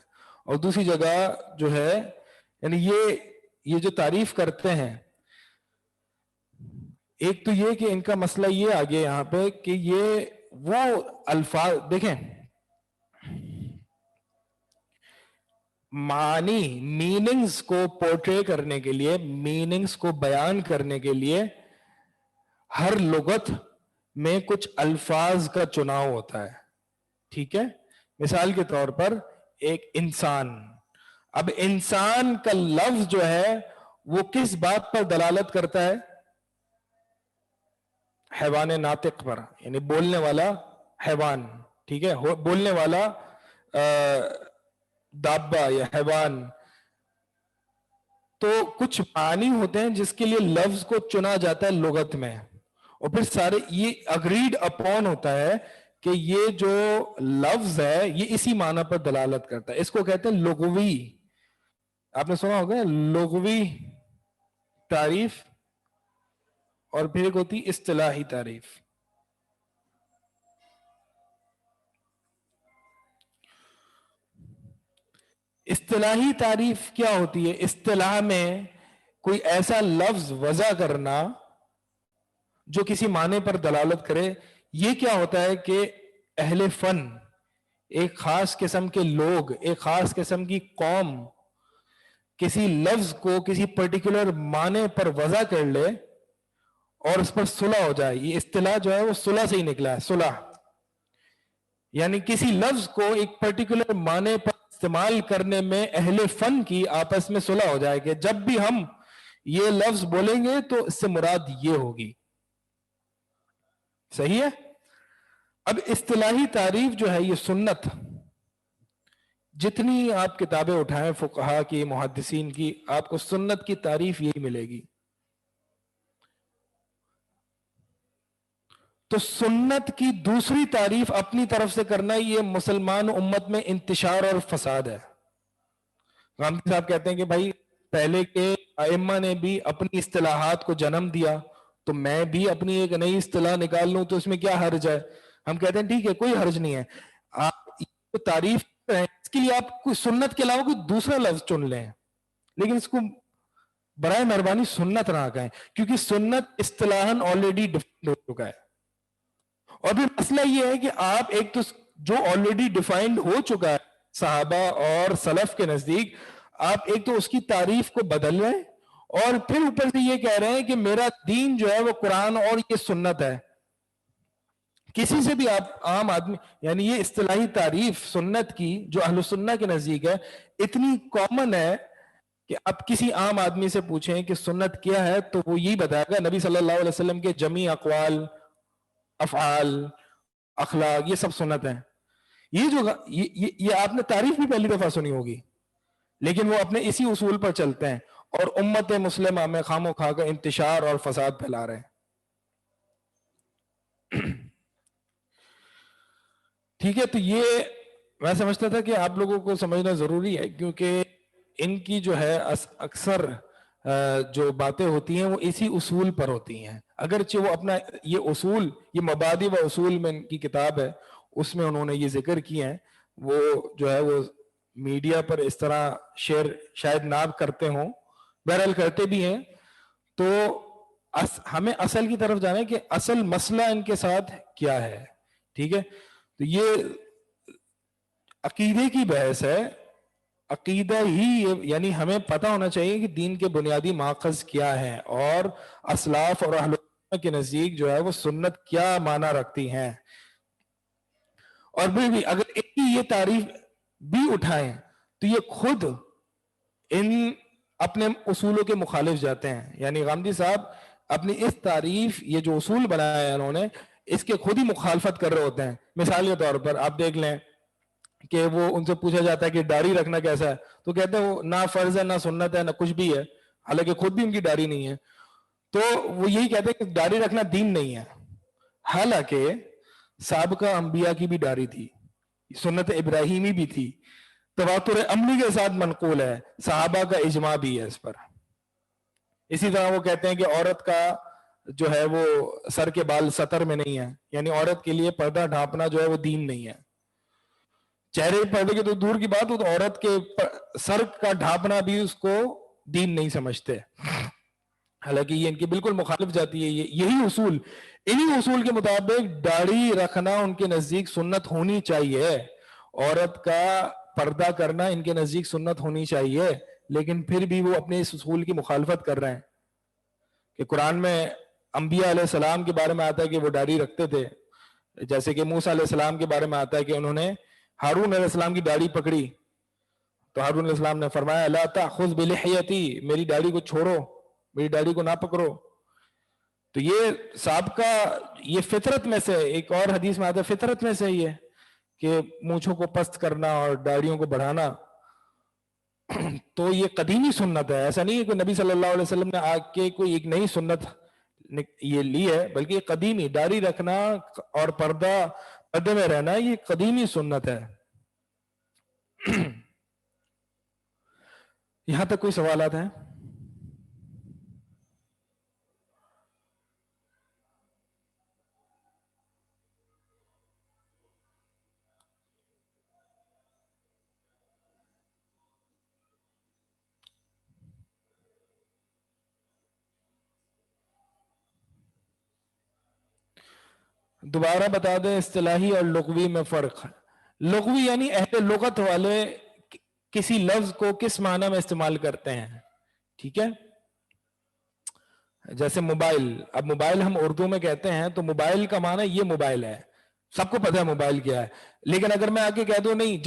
اور دوسری جگہ جو ہے یعنی یہ جو تعریف کرتے ہیں, ایک تو یہ کہ ان کا مسئلہ یہ آگے یہاں پہ کہ یہ وہ الفاظ دیکھیں, معنی میننگز کو پورٹری کرنے کے لیے, میننگز کو بیان کرنے کے لیے ہر لغت میں کچھ الفاظ کا چناؤ ہوتا ہے. ٹھیک ہے, مثال کے طور پر ایک انسان, اب انسان کا لفظ جو ہے وہ کس بات پر دلالت کرتا ہے؟ حیوان ناطق پر, یعنی بولنے والا حیوان. ٹھیک ہے, بولنے والا دابہ یا حیوان. تو کچھ معنی ہوتے ہیں جس کے لیے لفظ کو چنا جاتا ہے لغت میں, اور پھر سارے یہ اگریڈ اپون ہوتا ہے کہ یہ جو لفظ ہے یہ اسی معنی پر دلالت کرتا ہے. اس کو کہتے ہیں لغوی. آپ نے سنا ہوگا لغوی تعریف, اور پھر ایک ہوتی اصطلاحی تعریف. اصطلاحی تعریف کیا ہوتی ہے؟ اصطلاح میں کوئی ایسا لفظ وضع کرنا جو کسی معنی پر دلالت کرے. یہ کیا ہوتا ہے کہ اہل فن, ایک خاص قسم کے لوگ, ایک خاص قسم کی قوم کسی لفظ کو کسی پرٹیکولر معنی پر وضع کر لے اور اس پر صلح ہو جائے. یہ اصطلاح جو ہے وہ صلح سے ہی نکلا ہے. صلح یعنی کسی لفظ کو ایک پرٹیکولر معنی پر استعمال کرنے میں اہل فن کی آپس میں صلح ہو جائے کہ جب بھی ہم یہ لفظ بولیں گے تو اس سے مراد یہ ہوگی. صحیح ہے. اب اصطلاحی تعریف جو ہے یہ سنت, جتنی آپ کتابیں اٹھائیں فقہا کی, محدثین کی, آپ کو سنت کی تعریف یہی ملے گی. تو سنت کی دوسری تعریف اپنی طرف سے کرنا یہ مسلمان امت میں انتشار اور فساد ہے. غامدی صاحب کہتے ہیں کہ بھائی پہلے کے ائمہ نے بھی اپنی اصطلاحات کو جنم دیا, تو میں بھی اپنی ایک نئی اصطلاح نکال لوں تو اس میں کیا حرج ہے؟ ہم کہتے ہیں ٹھیک ہے کوئی حرج نہیں ہے, آپ تعریف اس کے لیے آپ کوئی سنت کے علاوہ کوئی دوسرا لفظ چن لیں, لیکن اس کو برائے مہربانی سنت نہ کہیں, کیونکہ سنت اصطلاحاً آلریڈی ڈیفائنڈ ہو چکا ہے. اور پھر مسئلہ یہ ہے کہ آپ ایک تو جو آلریڈی ڈیفائنڈ ہو چکا ہے صحابہ اور سلف کے نزدیک, آپ ایک تو اس کی تعریف کو بدل رہے ہیں, اور پھر اوپر سے یہ کہہ رہے ہیں کہ میرا دین جو ہے وہ قرآن اور یہ سنت ہے. کسی سے بھی آپ عام آدمی, یعنی یہ اصطلاحی تعریف سنت کی جو اہل سنہ کے نزدیک ہے اتنی کامن ہے کہ آپ کسی عام آدمی سے پوچھیں کہ سنت کیا ہے تو وہ یہی بتائے گا نبی صلی اللہ علیہ وسلم کے جمیع اقوال, افعال, اخلاق, یہ سب سنت ہیں. یہ آپ نے تعریف بھی پہلی دفعہ سنی ہوگی, لیکن وہ اپنے اسی اصول پر چلتے ہیں اور امت مسلمہ میں خام و خواہ کا انتشار اور فساد پھیلا رہے ہیں. ٹھیک ہے, تو یہ میں سمجھتا تھا کہ آپ لوگوں کو سمجھنا ضروری ہے, کیونکہ ان کی جو ہے اکثر جو باتیں ہوتی ہیں وہ اسی اصول پر ہوتی ہیں. اگرچہ وہ اپنا یہ اصول, یہ مبادی و اصول میں ان کی کتاب ہے, اس میں انہوں نے یہ ذکر کیے ہیں, وہ جو ہے وہ میڈیا پر اس طرح شیئر شاید نہ کرتے ہوں, بہرحال کرتے بھی ہیں. تو ہمیں اصل کی طرف جانا ہے کہ اصل مسئلہ ان کے ساتھ کیا ہے. ٹھیک ہے, تو یہ عقیدے کی بحث ہے. عقیدہ ہی یعنی ہمیں پتہ ہونا چاہیے کہ دین کے بنیادی ماخذ کیا ہیں, اور اسلاف اور اہل سنت کے نزدیک جو ہے وہ سنت کیا معنی رکھتی ہیں. اور بھی اگر ان کی یہ تعریف بھی اٹھائیں تو یہ خود ان اپنے اصولوں کے مخالف جاتے ہیں. یعنی غامدی صاحب اپنی اس تعریف، یہ جو اصول بنایا ہے انہوں نے، اس کے خود ہی مخالفت کر رہے ہوتے ہیں. مثال کے طور پر آپ دیکھ لیں کہ وہ ان سے پوچھا جاتا ہے کہ داڑھی رکھنا کیسا ہے، تو کہتے ہیں وہ نہ فرض ہے، نہ سنت ہے، نہ کچھ بھی ہے، حالانکہ خود بھی ان کی داڑھی نہیں ہے. تو وہ یہی کہتے ہیں کہ داڑھی رکھنا دین نہیں ہے، حالانکہ سابقہ انبیاء کی بھی داڑھی تھی، سنت ابراہیمی بھی تھی، تواتر عملی کے ساتھ منقول ہے، صحابہ کا اجماع بھی ہے اس پر. اسی طرح وہ کہتے ہیں کہ عورت کا جو ہے وہ سر کے بال سطر میں نہیں ہے، یعنی عورت کے لیے پردہ ڈھانپنا جو ہے وہ دین نہیں ہے. چہرے پردے کی تو دور کی بات ہو، تو عورت کے سر کا ڈھانپنا بھی اس کو دین نہیں سمجھتے، حالانکہ یہ ان کی بالکل مخالف جاتی ہے. یہی اصول، انہی اصول کے مطابق داڑھی رکھنا ان کے نزدیک سنت ہونی چاہیے، عورت کا پردہ کرنا ان کے نزدیک سنت ہونی چاہیے، لیکن پھر بھی وہ اپنے اس اصول کی مخالفت کر رہے ہیں. کہ قرآن میں انبیاء علیہ السلام کے بارے میں آتا ہے کہ وہ داڑھی رکھتے تھے، جیسے کہ موسیٰ علیہ السلام کے بارے میں آتا ہے کہ انہوں نے ہارون علیہ السلام کی داڑھی پکڑی تو ہارون علیہ السلام نے فرمایا لا تأخذ بلحیتی، میری داڑھی کو چھوڑو، میری داڑھی کو نہ پکڑو. تو یہ سابقہ، یہ فطرت میں سے، ایک اور حدیث میں آتا ہے فطرت میں سے یہ کہ مونچھوں کو پست کرنا اور داڑھیوں کو بڑھانا، تو یہ قدیمی سنت ہے. ایسا نہیں ہے کہ نبی صلی اللہ علیہ وسلم نے آ کے کوئی ایک نئی سنت یہ لی ہے، بلکہ یہ قدیمی داڑھی رکھنا اور پردے میں رہنا یہ قدیمی سنت ہے. یہاں تک کوئی سوالات ہیں؟ دوبارہ بتا دیں اصطلاحی اور لغوی میں فرق. لغوی یعنی اہل لغت والے کسی لفظ کو کس معنی میں استعمال کرتے ہیں، ٹھیک ہے. جیسے موبائل، اب موبائل ہم اردو میں کہتے ہیں تو موبائل کا معنی یہ موبائل ہے، سب کو پتہ ہے موبائل کیا ہے. لیکن اگر میں آگے کہہ دوں نہیں،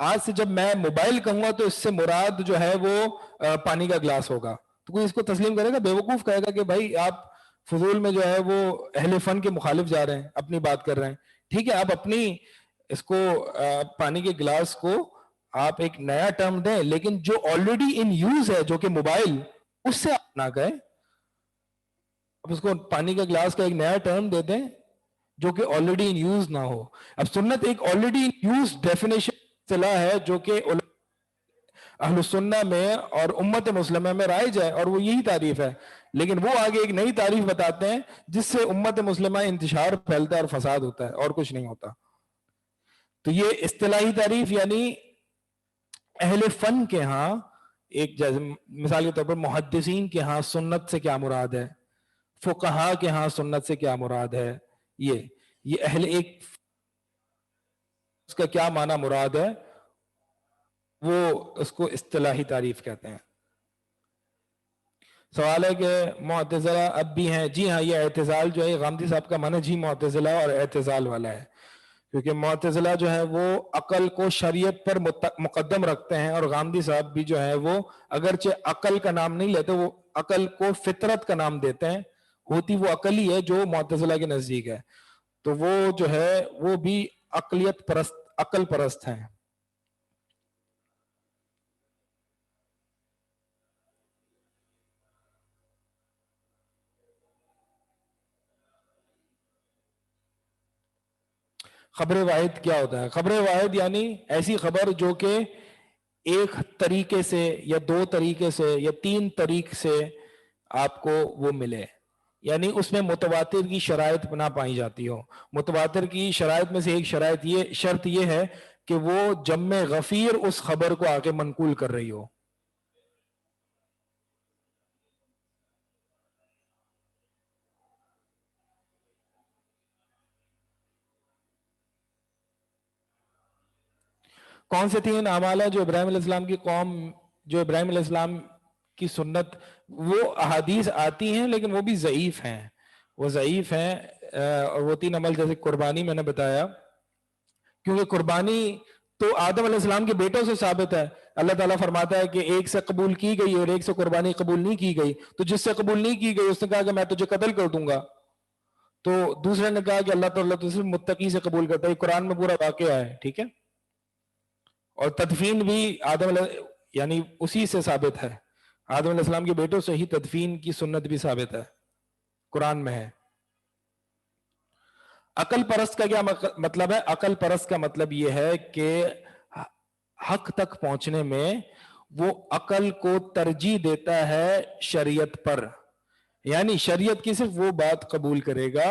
آج سے جب میں موبائل کہوں گا تو اس سے مراد جو ہے وہ پانی کا گلاس ہوگا، تو کوئی اس کو تسلیم کرے گا؟ بیوقوف کہے گا کہ بھائی آپ فضول میں جو ہے وہ اہل فن کے مخالف جا رہے ہیں، اپنی بات کر رہے ہیں. ٹھیک ہے، آپ اپنی اس کو پانی کے گلاس کو آپ ایک نیا ٹرم دیں، لیکن جو آلریڈی ان یوز ہے جو کہ موبائل، اس سے آپ نہ کہیں. اب اس کو پانی کے گلاس کا ایک نیا ٹرم دے دیں جو کہ آلریڈی ان یوز نہ ہو. اب سنت ایک آلریڈی ان یوز ڈیفینیشن اصطلاح ہے جو کہ اہل السنہ میں اور امت مسلمہ میں رائج ہے، اور وہ یہی تعریف ہے. لیکن وہ آگے ایک نئی تعریف بتاتے ہیں جس سے امت مسلمہ انتشار پھیلتا ہے اور فساد ہوتا ہے، اور کچھ نہیں ہوتا. تو یہ اصطلاحی تعریف یعنی اہل فن کے ہاں، ایک جیسے مثال کے طور پر محدثین کے ہاں سنت سے کیا مراد ہے، فقہا کے ہاں سنت سے کیا مراد ہے، یہ اہل ایک اس کا کیا معنی مراد ہے، وہ اس کو اصطلاحی تعریف کہتے ہیں. سوال ہے کہ معتزلہ اب بھی ہیں. جی ہاں، یہ اعتزال جو ہے غامدی صاحب کا معنی جی معتزلہ اور اعتزال والا ہے، کیونکہ معتزلہ جو ہے وہ عقل کو شریعت پر مقدم رکھتے ہیں، اور غامدی صاحب بھی جو ہے وہ اگرچہ عقل کا نام نہیں لیتے، وہ عقل کو فطرت کا نام دیتے ہیں. ہوتی وہ عقل ہی ہے جو معتزلہ کے نزدیک ہے، تو وہ جو ہے وہ بھی عقلیت پرست، عقل پرست ہیں. خبر واحد کیا ہوتا ہے؟ خبر واحد یعنی ایسی خبر جو کہ ایک طریقے سے یا دو طریقے سے یا تین طریق سے آپ کو وہ ملے، یعنی اس میں متواتر کی شرائط نہ پائی جاتی ہو. متواتر کی شرائط میں سے ایک شرط یہ ہے کہ وہ جمع غفیر اس خبر کو آگے منقول کر رہی ہو. کون سے تین اعمال ہیں جو ابراہیم علیہ السلام کی قوم، جو ابراہیم علیہ السلام کی سنت، وہ احادیث آتی ہیں لیکن وہ بھی ضعیف ہیں، وہ ضعیف ہیں. اور وہ تین عمل جیسے قربانی میں نے بتایا، کیونکہ قربانی تو آدم علیہ السلام کے بیٹوں سے ثابت ہے. اللہ تعالیٰ فرماتا ہے کہ ایک سے قبول کی گئی اور ایک سے قربانی قبول نہیں کی گئی. تو جس سے قبول نہیں کی گئی اس نے کہا کہ میں تجھے قتل کر دوں گا. تو دوسرے نے کہا کہ اللہ تعالیٰ تو صرف متقی سے قبول کرتا ہے. قرآن میں پورا واقعہ ہے. ٹھیک ہے. اور تدفین بھی یعنی اسی سے ثابت ہے. آدم علیہ السلام کے بیٹوں سے ہی تدفین کی سنت بھی ثابت ہے, قرآن میں ہے. عقل پرست کا کیا مطلب ہے؟ عقل پرست کا مطلب یہ ہے کہ حق تک پہنچنے میں وہ عقل کو ترجیح دیتا ہے شریعت پر. یعنی شریعت کی صرف وہ بات قبول کرے گا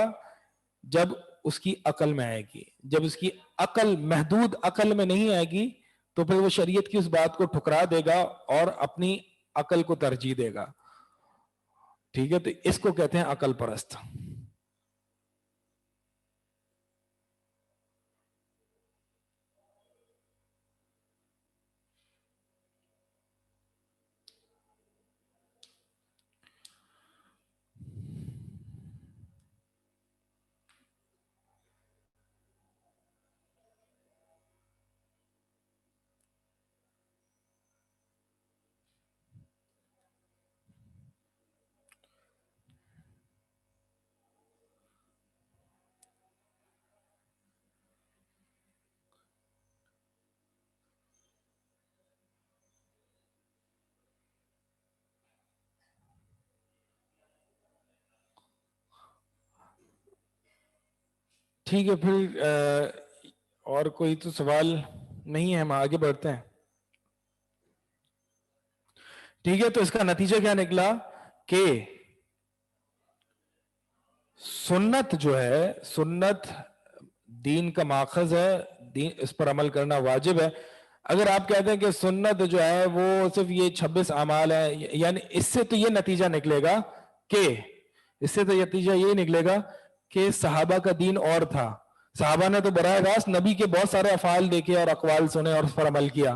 جب اس کی عقل میں آئے گی. جب اس کی عقل محدود عقل میں نہیں آئے گی تو پھر وہ شریعت کی اس بات کو ٹھکرا دے گا اور اپنی عقل کو ترجیح دے گا. ٹھیک ہے. تو اس کو کہتے ہیں عقل پرست. ٹھیک ہے. پھر اور کوئی تو سوال نہیں ہے, ہم آگے بڑھتے ہیں. ٹھیک ہے. تو اس کا نتیجہ کیا نکلا کہ سنت جو ہے, سنت دین کا ماخذ ہے, دین اس پر عمل کرنا واجب ہے. اگر آپ کہتے ہیں کہ سنت جو ہے وہ صرف یہ 26 اعمال ہے, یعنی اس سے تو یہ نتیجہ نکلے گا کہ نتیجہ یہ نکلے گا کہ صحابہ کا دین اور تھا. صحابہ نے تو براہ راست نبی کے بہت سارے افعال دیکھے اور اقوال سنے اور اس پر عمل کیا,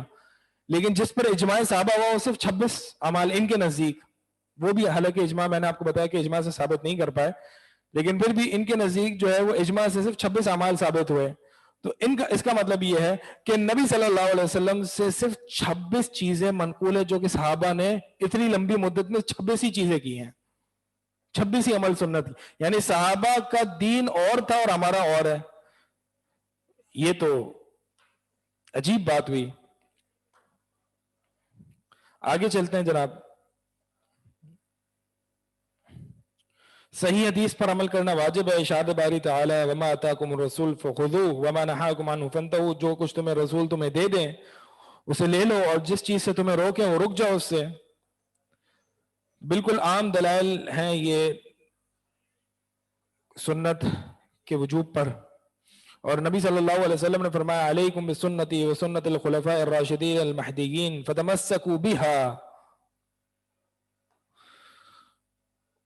لیکن جس پر اجماع صحابہ ہوا وہ صرف 26 اعمال ان کے نزدیک. وہ بھی حالانکہ اجماع میں نے آپ کو بتایا کہ اجماع سے ثابت نہیں کر پائے, لیکن پھر بھی ان کے نزدیک جو ہے وہ اجماع سے صرف 26 اعمال ثابت ہوئے. تو اس کا مطلب یہ ہے کہ نبی صلی اللہ علیہ وسلم سے صرف 26 چیزیں منقول ہے جو کہ صحابہ نے اتنی لمبی مدت میں 26 ہی چیزیں کی ہیں, 26 ہی عمل سنت. یعنی صحابہ کا دین اور تھا اور ہمارا اور ہے. یہ تو عجیب بات ہوئی. آگے چلتے ہیں جناب. صحیح حدیث پر عمل کرنا واجب ہے. ارشاد باری تعالی وما اتاکم الرسول فخذوه وما نهاکم عنه فانتهوا, جو کچھ تمہیں رسول تمہیں دے دیں اسے لے لو اور جس چیز سے تمہیں روکیں وہ رک جاؤ اس سے. بالکل عام دلائل ہیں یہ سنت کے وجوب پر. اور نبی صلی اللہ علیہ وسلم نے فرمایا علیکم بسنتی وسنت الخلفاء الراشدین المہدیین فتمسکوا بها.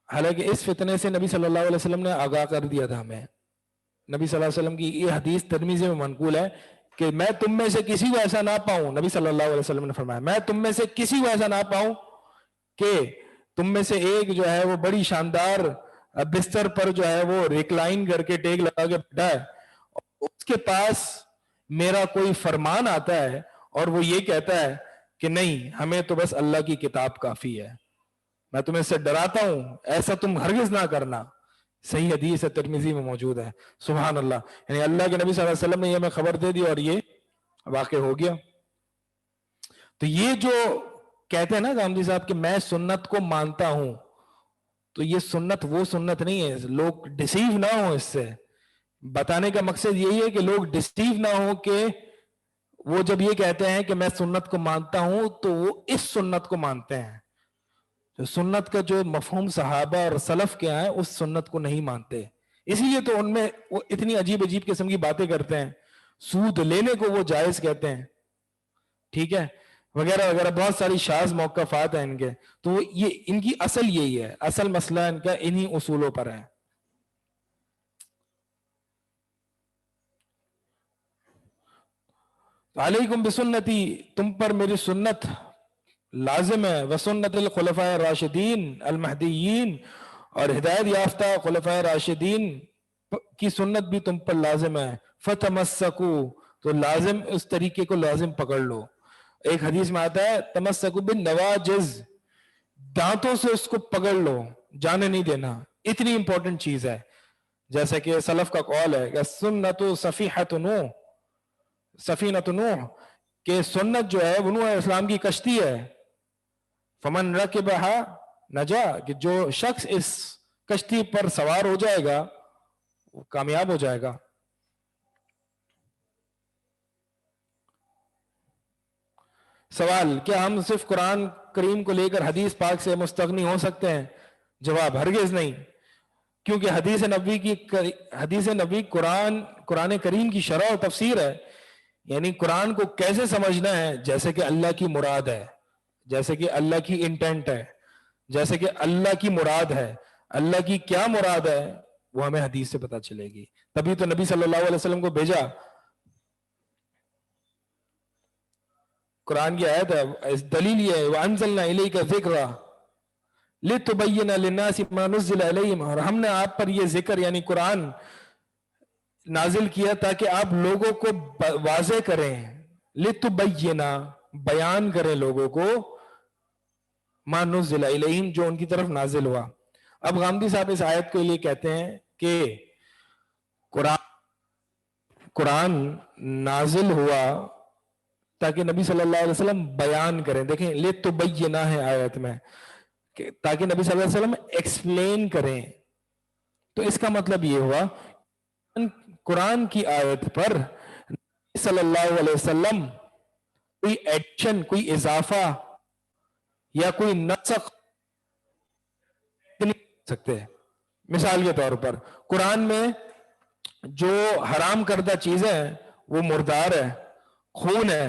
حالانکہ اس فتنے سے نبی صلی اللہ علیہ وسلم نے آگاہ کر دیا تھا ہمیں. نبی صلی اللہ علیہ وسلم کی یہ حدیث ترمذی میں منقول ہے کہ میں تم میں سے کسی کو ایسا نہ پاؤں, نبی صلی اللہ علیہ وسلم نے فرمایا میں تم میں سے کسی کو ایسا نہ پاؤں کہ تم میں سے ایک جو ہے وہ بڑی شاندار بستر پر جو ہے وہ ریکلائن کر کے ٹیک لگا کے بیٹھا ہے, اس کے پاس میرا کوئی فرمان آتا ہے اور وہ یہ کہتا ہے کہ نہیں ہمیں تو بس اللہ کی کتاب کافی ہے, میں تمہیں اس سے ڈراتا ہوں ایسا تم ہرگز نہ کرنا. صحیح حدیث ہے, ترمذی میں موجود ہے. سبحان اللہ. یعنی اللہ کے نبی صلی اللہ علیہ وسلم نے یہ ہمیں خبر دے دی اور یہ واقع ہو گیا. تو یہ جو کہتے ہیں نا گاندھی صاحب کہ میں سنت کو مانتا ہوں, تو یہ سنت وہ سنت نہیں ہے. لوگ ڈسیو نہ ہوں اس سے. بتانے کا مقصد یہی ہے کہ لوگ ڈسیو نہ ہوں کہ وہ جب یہ کہتے ہیں کہ میں سنت کو مانتا ہوں تو وہ اس سنت کو مانتے ہیں. سنت کا جو مفہوم صحابہ اور سلف کے ہیں اس سنت کو نہیں مانتے. اسی لیے تو ان میں وہ اتنی عجیب عجیب قسم کی باتیں کرتے ہیں. سود لینے کو وہ جائز کہتے ہیں, ٹھیک ہے, وغیرہ وغیرہ بہت ساری شاذ موقفات ہیں ان کے. تو یہ ان کی اصل یہی ہے, اصل مسئلہ ان کا انہی اصولوں پر ہے. علیکم بسنتی, تم پر میری سنت لازم ہے, وسنت الخلفاء الراشدین المہدیین, اور ہدایت یافتہ خلفاء راشدین کی سنت بھی تم پر لازم ہے. فتمسکوا, تو لازم اس طریقے کو لازم پکڑ لو. ایک حدیث میں آتا ہے تمسکوا بالنواجذ، دانتوں سے اس کو پکڑ لو، جانے نہیں دینا. اتنی امپورٹنٹ چیز ہے. جیسے کہ سلف کا قول ہے کہ سنت صفیحۃ نوح، سفینۃ نوح، کہ سنت جو ہے وہ نوح علیہ السلام کی کشتی ہے. فمن رکبها نجا، کہ جو شخص اس کشتی پر سوار ہو جائے گا وہ کامیاب ہو جائے گا. سوال، کیا ہم صرف قرآن کریم کو لے کر حدیث پاک سے مستغنی ہو سکتے ہیں؟ جواب، ہرگز نہیں. کیونکہ حدیث نبوی قرآن کریم کی شرح و تفسیر ہے. یعنی قرآن کو کیسے سمجھنا ہے، جیسے کہ اللہ کی مراد ہے، جیسے کہ اللہ کی انٹینٹ ہے، جیسے کہ اللہ کی مراد ہے. اللہ کی کیا مراد ہے وہ ہمیں حدیث سے پتا چلے گی. تبھی تو نبی صلی اللہ علیہ وسلم کو بھیجا. قرآن کی آیت ہے، دلیل یہ ہے وَأَنزَلْنَا إِلَيْكَ ذِكْرًا لِتُبَيِّنَ لِلنَّاسِ مَا نُزِّلَ إِلَيْهِمْ، اور ہم نے آپ پر یہ ذکر یعنی قرآن نازل کیا تاکہ آپ لوگوں کو واضح کریں. لِتُبَيِّنَ، بیان کریں لوگوں کو، مَا نُزِّلَ إِلَيْهِمْ، جو ان کی طرف نازل ہوا. اب غامدی صاحب اس آیت کے لیے کہتے ہیں کہ قرآن نازل ہوا تاکہ نبی صلی اللہ علیہ وسلم بیان کریں. دیکھیں لِتُبَيِّنَ ہے آیت میں، تاکہ نبی صلی اللہ علیہ وسلم ایکسپلین کریں. تو اس کا مطلب یہ ہوا قرآن کی آیت پر نبی صلی اللہ علیہ وسلم کوئی ایڈیشن، کوئی اضافہ یا کوئی نسخ نہیں کر سکتے. مثال کے طور پر قرآن میں جو حرام کردہ چیزیں ہیں وہ مردار ہے، خون ہے.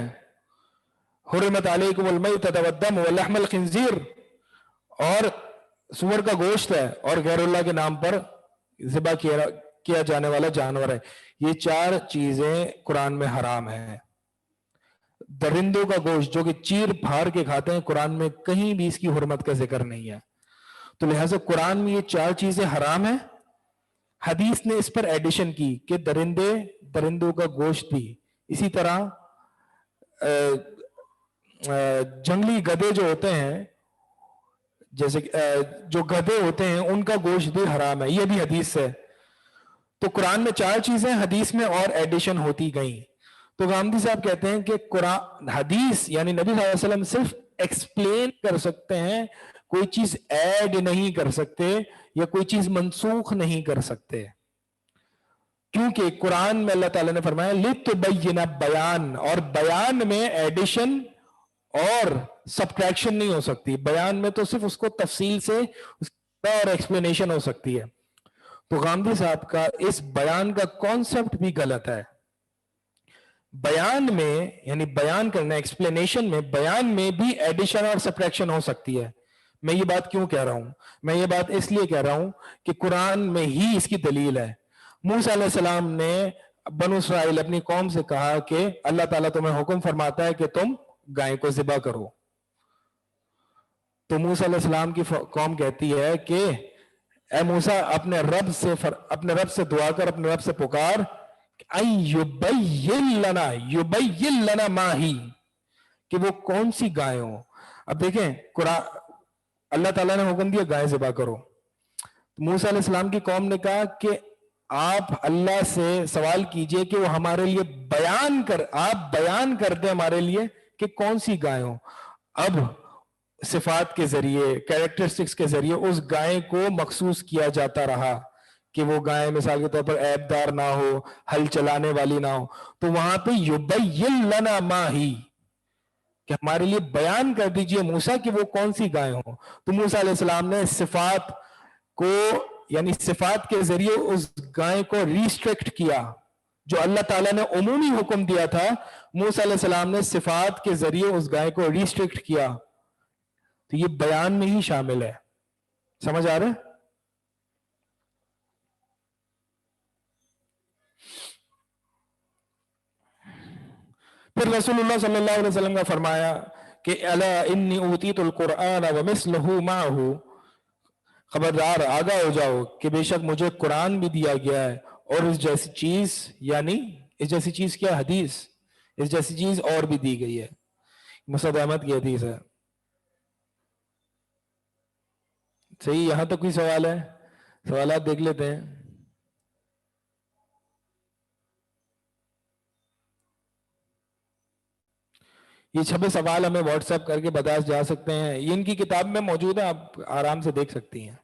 حرمت علیکم المیتۃ والدم ولحم الخنزیر، اور سور کا گوشت ہے اور غیر اللہ کے نام پر ذبح کیا جانے والا جانور ہے. یہ چار چیزیں قرآن میں حرام ہیں. درندوں کا گوشت جو کہ چیر پھاڑ کے کھاتے ہیں، قرآن میں کہیں بھی اس کی حرمت کا ذکر نہیں ہے. تو لہٰذا قرآن میں یہ چار چیزیں حرام ہیں. حدیث نے اس پر ایڈیشن کی کہ درندوں کا گوشت بھی. اسی طرح جنگلی گدھے جو ہوتے ہیں، جیسے جو گدھے ہوتے ہیں ان کا گوشت بھی حرام ہے. یہ بھی حدیث ہے. تو قرآن میں چار چیزیں، حدیث میں اور ایڈیشن ہوتی گئیں. تو غامدی صاحب کہتے ہیں کہ قرآن حدیث یعنی نبی صلی اللہ علیہ وسلم صرف ایکسپلین کر سکتے ہیں، کوئی چیز ایڈ نہیں کر سکتے یا کوئی چیز منسوخ نہیں کر سکتے. کیونکہ قرآن میں اللہ تعالیٰ نے فرمایا لِتُبَيِّنَ، بیان، اور بیان میں ایڈیشن اور سبٹریکشن نہیں ہو سکتی. بیان میں تو صرف اس کو تفصیل سے اور ایکسپلینیشن ہو سکتی ہے. تو غامدی صاحب کا اس بیان کا کانسیپٹ بھی غلط ہے. بیان میں یعنی بیان کرنا، ایکسپلینیشن میں، بیان میں بھی ایڈیشن اور سبٹریکشن ہو سکتی ہے. میں یہ بات کیوں کہہ رہا ہوں؟ میں یہ بات اس لیے کہہ رہا ہوں کہ قرآن میں ہی اس کی دلیل ہے. موسیٰ علیہ السلام نے بنو اسرائیل اپنی قوم سے کہا کہ اللہ تعالیٰ تمہیں حکم فرماتا ہے کہ تم گائے کو ذبح کرو. تو موسیٰ علیہ السلام کی قوم کہتی ہے کہ اے موسیٰ اپنے رب سے دعا کر، اپنے رب سے پکار یبین لنا ما ہی، کہ وہ کون سی گائے ہو. اب دیکھیں قرآن اللہ تعالیٰ نے حکم دیا گائے ذبح کرو. موسیٰ علیہ السلام کی قوم نے کہا کہ آپ اللہ سے سوال کیجئے کہ وہ ہمارے لیے آپ بیان کر دیں ہمارے لیے کہ کون سی گائے ہو. اب صفات کے ذریعے، کیریکٹرسٹکس کے ذریعے اس گائے کو مخصوص کیا جاتا رہا کہ وہ گائے مثال کے طور پر عیب دار نہ ہو، ہل چلانے والی نہ ہو. تو وہاں پہ یبین لنا ما ہی، کہ ہمارے لیے بیان کر دیجئے موسیٰ کہ وہ کون سی گائے ہوں. تو موسیٰ علیہ السلام نے صفات کو یعنی صفات کے ذریعے اس گائے کو ریسٹرکٹ کیا. جو اللہ تعالیٰ نے عمومی حکم دیا تھا، موسیٰ علیہ السلام نے صفات کے ذریعے اس گائے کو ریسٹرکٹ کیا. تو یہ بیان میں ہی شامل ہے. سمجھ آ رہا ہے؟ پھر رسول اللہ صلی اللہ علیہ وسلم کا فرمایا کہ الا انی اوتیت القرآن ومثلہ معہ، خبردار آگاہ ہو جاؤ کہ بے شک مجھے قرآن بھی دیا گیا ہے اور اس جیسی چیز یعنی اس جیسی چیز کیا حدیث، اس جیسی چیز اور بھی دی گئی ہے، مسعود احمد کی حدیث ہے. صحیح، یہاں تک کوئی سوال ہے؟ سوالات دیکھ لیتے ہیں. یہ 26 سوال ہمیں واٹس ایپ کر کے بتا جا سکتے ہیں، یہ ان کی کتاب میں موجود ہے، آپ آرام سے دیکھ سکتی ہیں.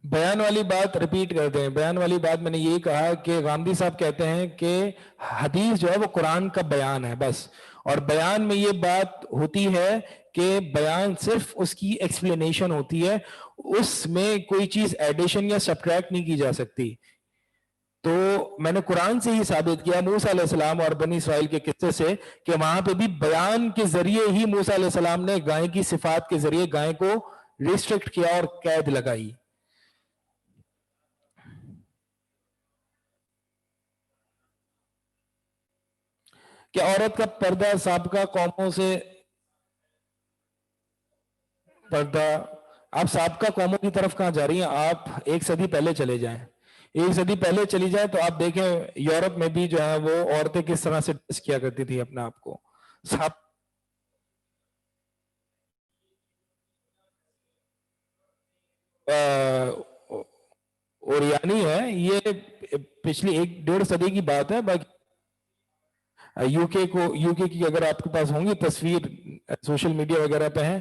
بیان والی بات ریپیٹ کرتے ہیں. بیان والی بات میں نے یہ کہا کہ غامدی صاحب کہتے ہیں کہ حدیث جو ہے وہ قرآن کا بیان ہے بس، اور بیان میں یہ بات ہوتی ہے کہ بیان صرف اس کی ایکسپلینیشن ہوتی ہے، اس میں کوئی چیز ایڈیشن یا سبٹریکٹ نہیں کی جا سکتی. تو میں نے قرآن سے ہی ثابت کیا موسیٰ علیہ السلام اور بنی اسرائیل کے قصے سے کہ وہاں پہ بھی بیان کے ذریعے ہی موسیٰ علیہ السلام نے گائے کی صفات کے ذریعے گائے کو ریسٹرکٹ کیا اور قید لگائی. کہ عورت کا پردہ سابقہ قوموں سے پردہ، آپ سابقہ قوموں کی طرف کہاں جا رہی ہیں؟ آپ ایک صدی پہلے چلے جائیں، ایک صدی پہلے چلی جائیں تو آپ دیکھیں یورپ میں بھی جو ہے وہ عورتیں کس طرح سے ڈریس کیا کرتی تھی اپنے آپ کو. اوریانی ہے یہ، پچھلی 1-1.5 صدی کی بات ہے. باقی یو کے کی اگر آپ کے پاس ہوں گی تصویر سوشل میڈیا وغیرہ پہ ہیں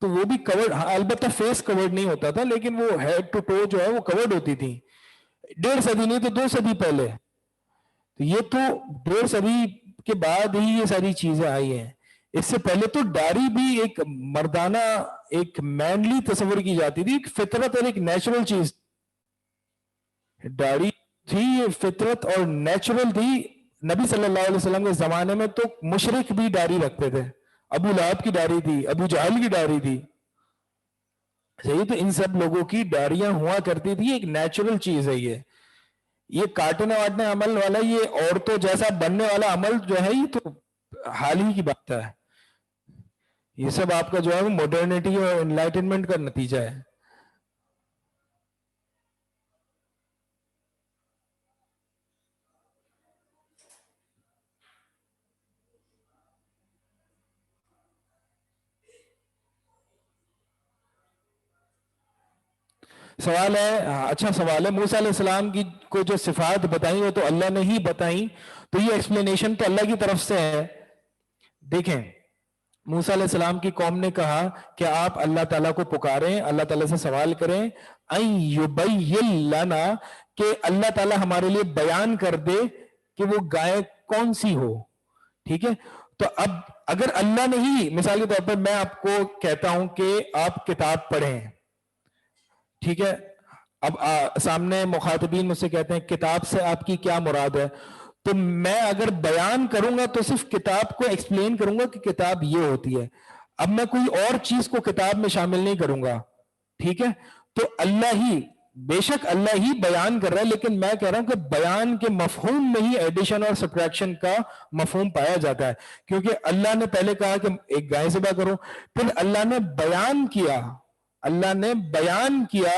تو وہ بھی کورڈ، البتہ فیس کورڈ نہیں ہوتا تھا لیکن وہ ہیڈ ٹو ٹو جو ہے وہ کورڈ ہوتی تھی. 1.5 صدی نہیں تو 2 صدی پہلے. تو یہ تو 1.5 صدی کے بعد ہی یہ ساری چیزیں آئی ہیں. اس سے پہلے تو داڑھی بھی ایک مردانہ، ایک مینلی تصور کی جاتی تھی، ایک فطرت اور ایک نیچرل چیز. داڑھی تھی یہ فطرت اور نیچرل تھی. نبی صلی اللہ علیہ وسلم کے زمانے میں تو مشرک بھی داڑھی رکھتے تھے. ابو لہب کی داڑھی تھی، ابو جہل کی داڑھی تھی. صحیح، تو ان سب لوگوں کی داڑیاں ہوا کرتی تھی، ایک نیچرل چیز ہے یہ. یہ کاٹنے واٹنے عمل والا، یہ عورتوں جیسا بننے والا عمل جو ہے یہ تو حال ہی کی بات ہے. یہ سب آپ کا جو ہے وہ ماڈرنٹی اور انلائٹنمنٹ کا نتیجہ ہے. سوال ہے، اچھا سوال ہے، موسیٰ علیہ السلام کی کو جو صفات بتائیں وہ تو اللہ نے ہی بتائیں، تو یہ ایکسپلینیشن تو اللہ کی طرف سے ہے. دیکھیں موسیٰ علیہ السلام کی قوم نے کہا کہ آپ اللہ تعالیٰ کو پکاریں، اللہ تعالیٰ سے سوال کریں ان یبین لنا، کہ اللہ تعالیٰ ہمارے لیے بیان کر دے کہ وہ گائے کون سی ہو. ٹھیک ہے، تو اب اگر اللہ نے ہی، مثال کے طور پر میں آپ کو کہتا ہوں کہ آپ کتاب پڑھیں، ٹھیک ہے، اب سامنے مخاطبین مجھ سے کہتے ہیں کتاب سے آپ کی کیا مراد ہے، تو میں اگر بیان کروں گا تو صرف کتاب کو ایکسپلین کروں گا کہ کتاب یہ ہوتی ہے. اب میں کوئی اور چیز کو کتاب میں شامل نہیں کروں گا. ٹھیک ہے، تو اللہ ہی، بے شک اللہ ہی بیان کر رہا ہے، لیکن میں کہہ رہا ہوں کہ بیان کے مفہوم میں ہی ایڈیشن اور سبٹریکشن کا مفہوم پایا جاتا ہے. کیونکہ اللہ نے پہلے کہا کہ ایک گائے ذبح کرو، پھر اللہ نے بیان کیا، اللہ نے بیان کیا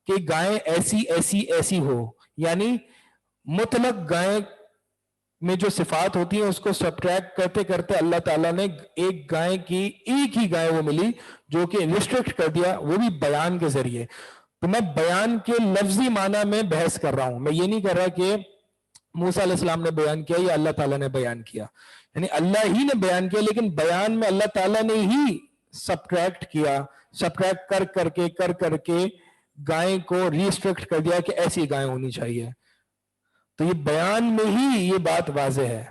کہ گائیں ایسی ایسی ایسی ہو. یعنی مطلق گائیں میں جو صفات ہوتی ہیں اس کو سبٹریکٹ کرتے کرتے اللہ تعالیٰ نے ایک گائے کی، ایک ہی گائے وہ ملی جو کہ ریسٹرکٹ کر دیا، وہ بھی بیان کے ذریعے. تو میں بیان کے لفظی معنی میں بحث کر رہا ہوں، میں یہ نہیں کر رہا کہ موسیٰ علیہ السلام نے بیان کیا یا اللہ تعالیٰ نے بیان کیا. یعنی اللہ ہی نے بیان کیا، لیکن بیان میں اللہ تعالیٰ نے ہی سبٹریکٹ کیا، سبٹریکٹ کر کے گائے کو ریسٹرکٹ کر دیا کہ ایسی گائے ہونی چاہیے. تو یہ بیان میں ہی یہ بات واضح ہے.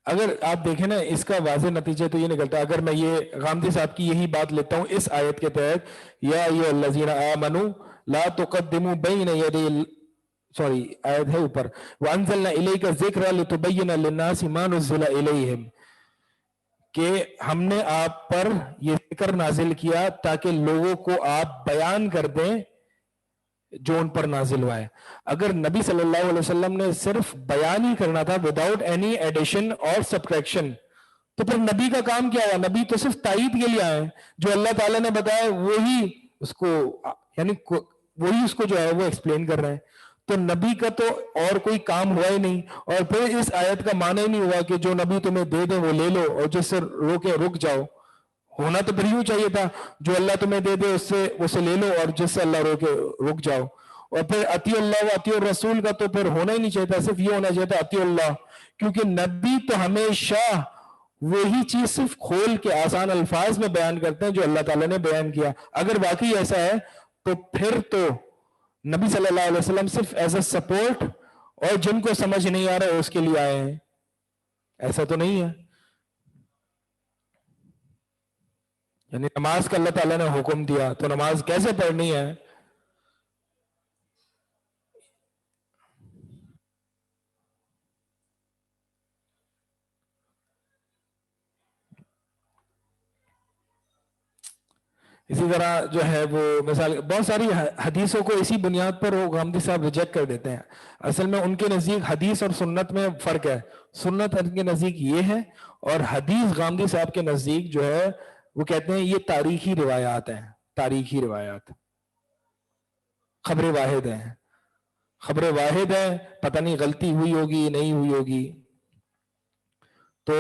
اگر آپ دیکھیں نا اس کا واضح نتیجہ تو یہ نکلتا ہے، اگر میں یہ غامدی صاحب کی یہی بات لیتا ہوں اس آیت کے تحت، یا ایھا الذین آمنوا لا تقدموا بین یدی سوری آیت ہے اوپر، وانزلنا الیک الذکر لتبین للناس ما نزل الیہم، کہ ہم نے آپ پر یہ ذکر نازل کیا تاکہ لوگوں کو آپ بیان کر دیں جو ان پر نازل ہوا ہے۔ اگر نبی صلی اللہ علیہ وسلم نے صرف بیان ہی کرنا تھا وداؤٹ اینی ایڈیشن اور سبٹریکشن، تو پھر نبی کا کام کیا ہوا؟ نبی تو صرف تائید کے لیے آئے ہیں، جو اللہ تعالیٰ نے بتایا وہی اس کو، یعنی وہی اس کو جو ہے وہ ایکسپلین کر رہے ہیں، تو نبی کا تو اور کوئی کام ہوا ہی نہیں۔ اور پھر اس آیت کا معنی ہی نہیں ہوا کہ جو نبی تمہیں دے دیں وہ لے لو اور جس سے روکے رک جاؤ۔ ہونا تو پھر یوں چاہیے تھا، جو اللہ تمہیں دے دے اس سے لے لو اور جس سے اللہ روکے رک جاؤ۔ اور پھر اطیع اللہ و اطیع الرسول کا تو پھر ہونا ہی نہیں چاہیے تھا، صرف یہ ہونا چاہیے تھا اطیع اللہ، کیونکہ نبی تو ہمیشہ وہی چیز صرف کھول کے آسان الفاظ میں بیان کرتے ہیں جو اللہ تعالیٰ نے بیان کیا۔ اگر واقعی ایسا ہے تو پھر تو نبی صلی اللہ علیہ وسلم صرف ایز اے سپورٹ، اور جن کو سمجھ نہیں آ رہا ہے اس کے لیے آئے ہیں، ایسا تو نہیں ہے۔ یعنی نماز کا اللہ تعالیٰ نے حکم دیا تو نماز کیسے پڑھنی ہے؟ اسی طرح جو ہے وہ مثال بہت ساری حدیثوں کو اسی بنیاد پر وہ غامدی صاحب ریجیکٹ کر دیتے ہیں۔ اصل میں ان کے نزدیک حدیث اور سنت میں فرق ہے، سنت ان کے نزدیک یہ ہے، اور حدیث غامدی صاحب کے نزدیک جو ہے وہ کہتے ہیں یہ تاریخی روایات ہیں، تاریخی روایات، خبر واحد ہیں، خبر واحد ہے، پتہ نہیں غلطی ہوئی ہوگی نہیں ہوئی ہوگی۔ تو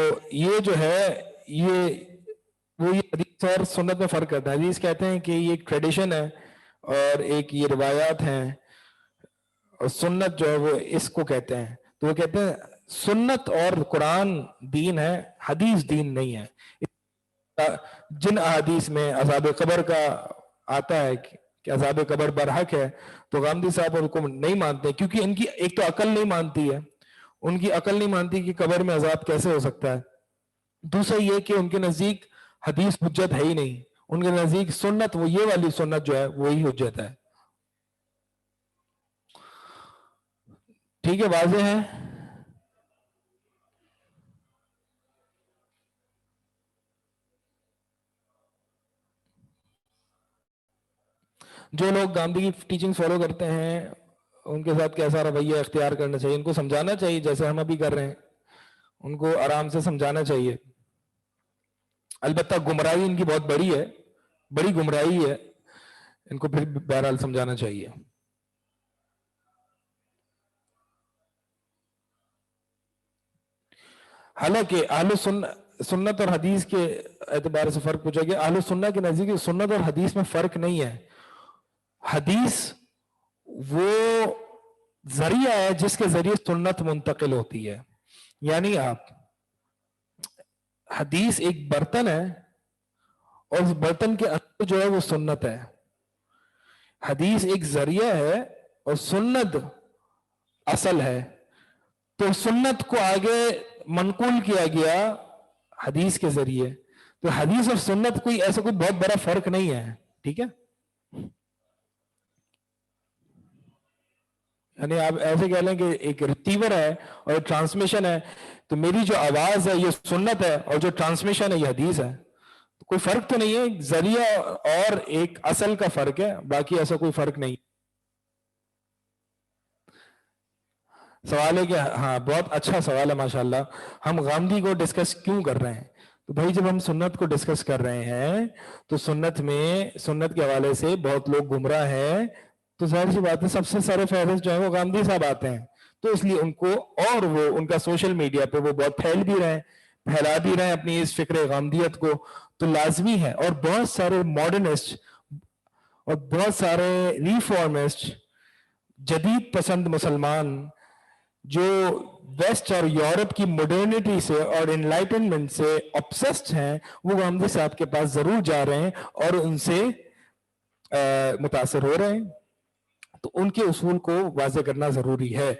یہ جو ہے یہ وہ یہ حدیث اور سنت میں فرق کرتا ہے۔ حدیث کہتے ہیں کہ یہ ایک ٹریڈیشن ہے اور ایک یہ روایات ہیں، اور سنت جو ہے وہ اس کو کہتے ہیں۔ تو وہ کہتے ہیں سنت اور قرآن دین ہے، حدیث دین نہیں ہے۔ جن احادیث میں عذاب قبر کا آتا ہے کہ عذاب قبر برحق ہے، تو غامدی صاحب ان کو نہیں مانتے، کیونکہ ان کی ایک تو عقل نہیں مانتی ہے، ان کی عقل نہیں مانتی کہ قبر میں عذاب کیسے ہو سکتا ہے۔ دوسرا یہ کہ ان کے نزدیک حدیث حجت ہے ہی نہیں، ان کے نزدیک سنت، وہ یہ والی سنت جو ہے وہی حجت ہے۔ ٹھیک ہے، واضح ہے؟ جو لوگ گاندھی کی ٹیچنگ فالو کرتے ہیں ان کے ساتھ کیسا رویہ اختیار کرنا چاہیے؟ ان کو سمجھانا چاہیے جیسے ہم ابھی کر رہے ہیں، ان کو آرام سے سمجھانا چاہیے۔ البتہ گمراہی ان کی بہت بڑی ہے، بڑی گمراہی ہے، ان کو پھر بہرحال سمجھانا چاہیے۔ حالانکہ اہل سنت اور حدیث کے اعتبار سے فرق پوچھا گیا، اہل سنت کے نزدیک سنت اور حدیث میں فرق نہیں ہے۔ حدیث وہ ذریعہ ہے جس کے ذریعے سنت منتقل ہوتی ہے، یعنی آپ حدیث ایک برتن ہے اور اس برتن کے اندر جو ہے وہ سنت ہے۔ حدیث ایک ذریعہ ہے اور سنت اصل ہے، تو سنت کو آگے منقول کیا گیا حدیث کے ذریعے۔ تو حدیث اور سنت کوئی ایسا کوئی بہت بڑا فرق نہیں ہے، ٹھیک ہے؟ یعنی آپ ایسے کہہ لیں کہ ایک ریسیور ہے اور ٹرانسمیشن ہے، تو میری جو آواز ہے یہ سنت ہے اور جو ٹرانسمیشن ہے یہ حدیث ہے، تو کوئی فرق تو نہیں ہے، ذریعہ اور ایک اصل کا فرق ہے، باقی ایسا کوئی فرق نہیں۔ سوال ہے کہ ہاں بہت اچھا سوال ہے ماشاءاللہ، ہم غامدی کو ڈسکس کیوں کر رہے ہیں؟ تو بھائی جب ہم سنت کو ڈسکس کر رہے ہیں تو سنت میں سنت کے حوالے سے بہت لوگ گمراہ ہیں، تو ظاہر سی بات ہے سب سے سر فہرست جو ہے وہ غامدی صاحب آتے ہیں، تو اس لیے ان کو، اور وہ ان کا سوشل میڈیا پہ وہ بہت پھیلا بھی رہے ہیں اپنی اس فکر غامدیت کو، تو لازمی ہے۔ اور بہت سارے ماڈرنسٹ اور بہت سارے ریفارمسٹ، جدید پسند مسلمان جو ویسٹ اور یورپ کی ماڈرنٹی سے اور انلائٹنمنٹ سے obsessed ہیں، وہ غامدی صاحب کے پاس ضرور جا رہے ہیں اور ان سے متاثر ہو رہے ہیں۔ تو ان کے اصول کو واضح کرنا ضروری ہے،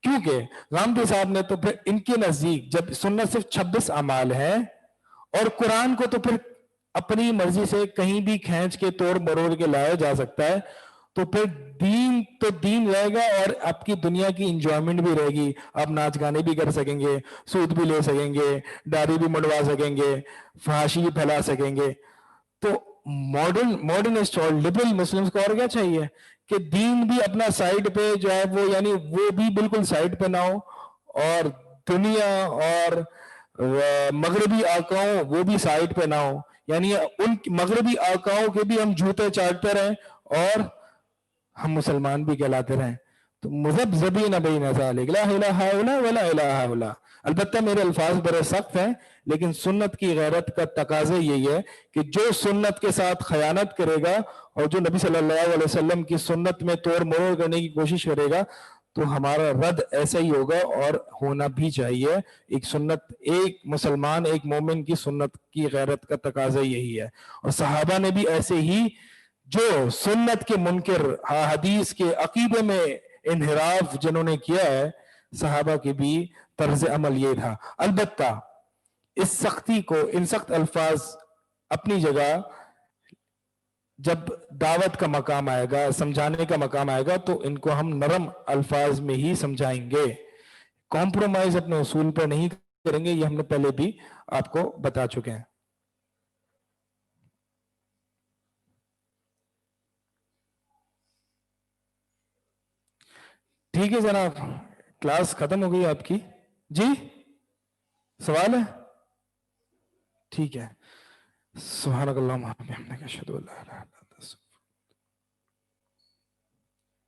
کیونکہ غامدی صاحب نے تو پھر ان کے نزدیک جب سنت صرف 26 اعمال ہے اور قرآن کو تو پھر اپنی مرضی سے کہیں بھی کھینچ کے توڑ مروڑ کے لایا جا سکتا ہے، تو پھر دین تو دین رہے گا اور آپ کی دنیا کی انجوائمنٹ بھی رہے گی، آپ ناچ گانے بھی کر سکیں گے، سود بھی لے سکیں گے، داڑھی بھی منڈوا سکیں گے، فحاشی بھی پھیلا سکیں گے. تو ماڈرنسٹ اور لبرل مسلمز کو اور کیا چاہیے کہ دین بھی اپنا سائیڈ پہ جو ہے وہ، یعنی وہ بھی بالکل سائیڈ پہ نہ ہو، اور دنیا اور مغربی آقاؤں وہ بھی سائیڈ پہ نہ ہو، یعنی ان مغربی آقاؤں کے بھی ہم جوتے چاٹتے رہیں اور ہم مسلمان بھی کہلاتے رہیں. تو مذبذبین بین ذالک لا الہ الا ولا الہ الا. البتہ میرے الفاظ بڑے سخت ہیں، لیکن سنت کی غیرت کا تقاضا یہی ہے کہ جو سنت کے ساتھ خیانت کرے گا اور جو نبی صلی اللہ علیہ وسلم کی سنت میں توڑ مروڑ کرنے کی کوشش کرے گا تو ہمارا رد ایسا ہی ہوگا، اور ہونا بھی چاہیے. ایک سنت، ایک مسلمان، ایک مومن کی سنت کی غیرت کا تقاضا یہی ہے. اور صحابہ نے بھی ایسے ہی جو سنت کے منکر، حدیث کے عقیدے میں انحراف جنہوں نے کیا ہے، صحابہ کے بھی طرز عمل یہ تھا. البتہ اس سختی کو، ان سخت الفاظ اپنی جگہ، جب دعوت کا مقام آئے گا، سمجھانے کا مقام آئے گا تو ان کو ہم نرم الفاظ میں ہی سمجھائیں گے. کمپرومائز اپنے اصول پر نہیں کریں گے، یہ ہم نے پہلے بھی آپ کو بتا چکے ہیں. ٹھیک ہے جناب، کلاس ختم ہو گئی آپ کی. جی سوال ہے؟ ٹھیک ہے. سبحانک اللہم و بحمدک اشہد ان لا الہ الا انت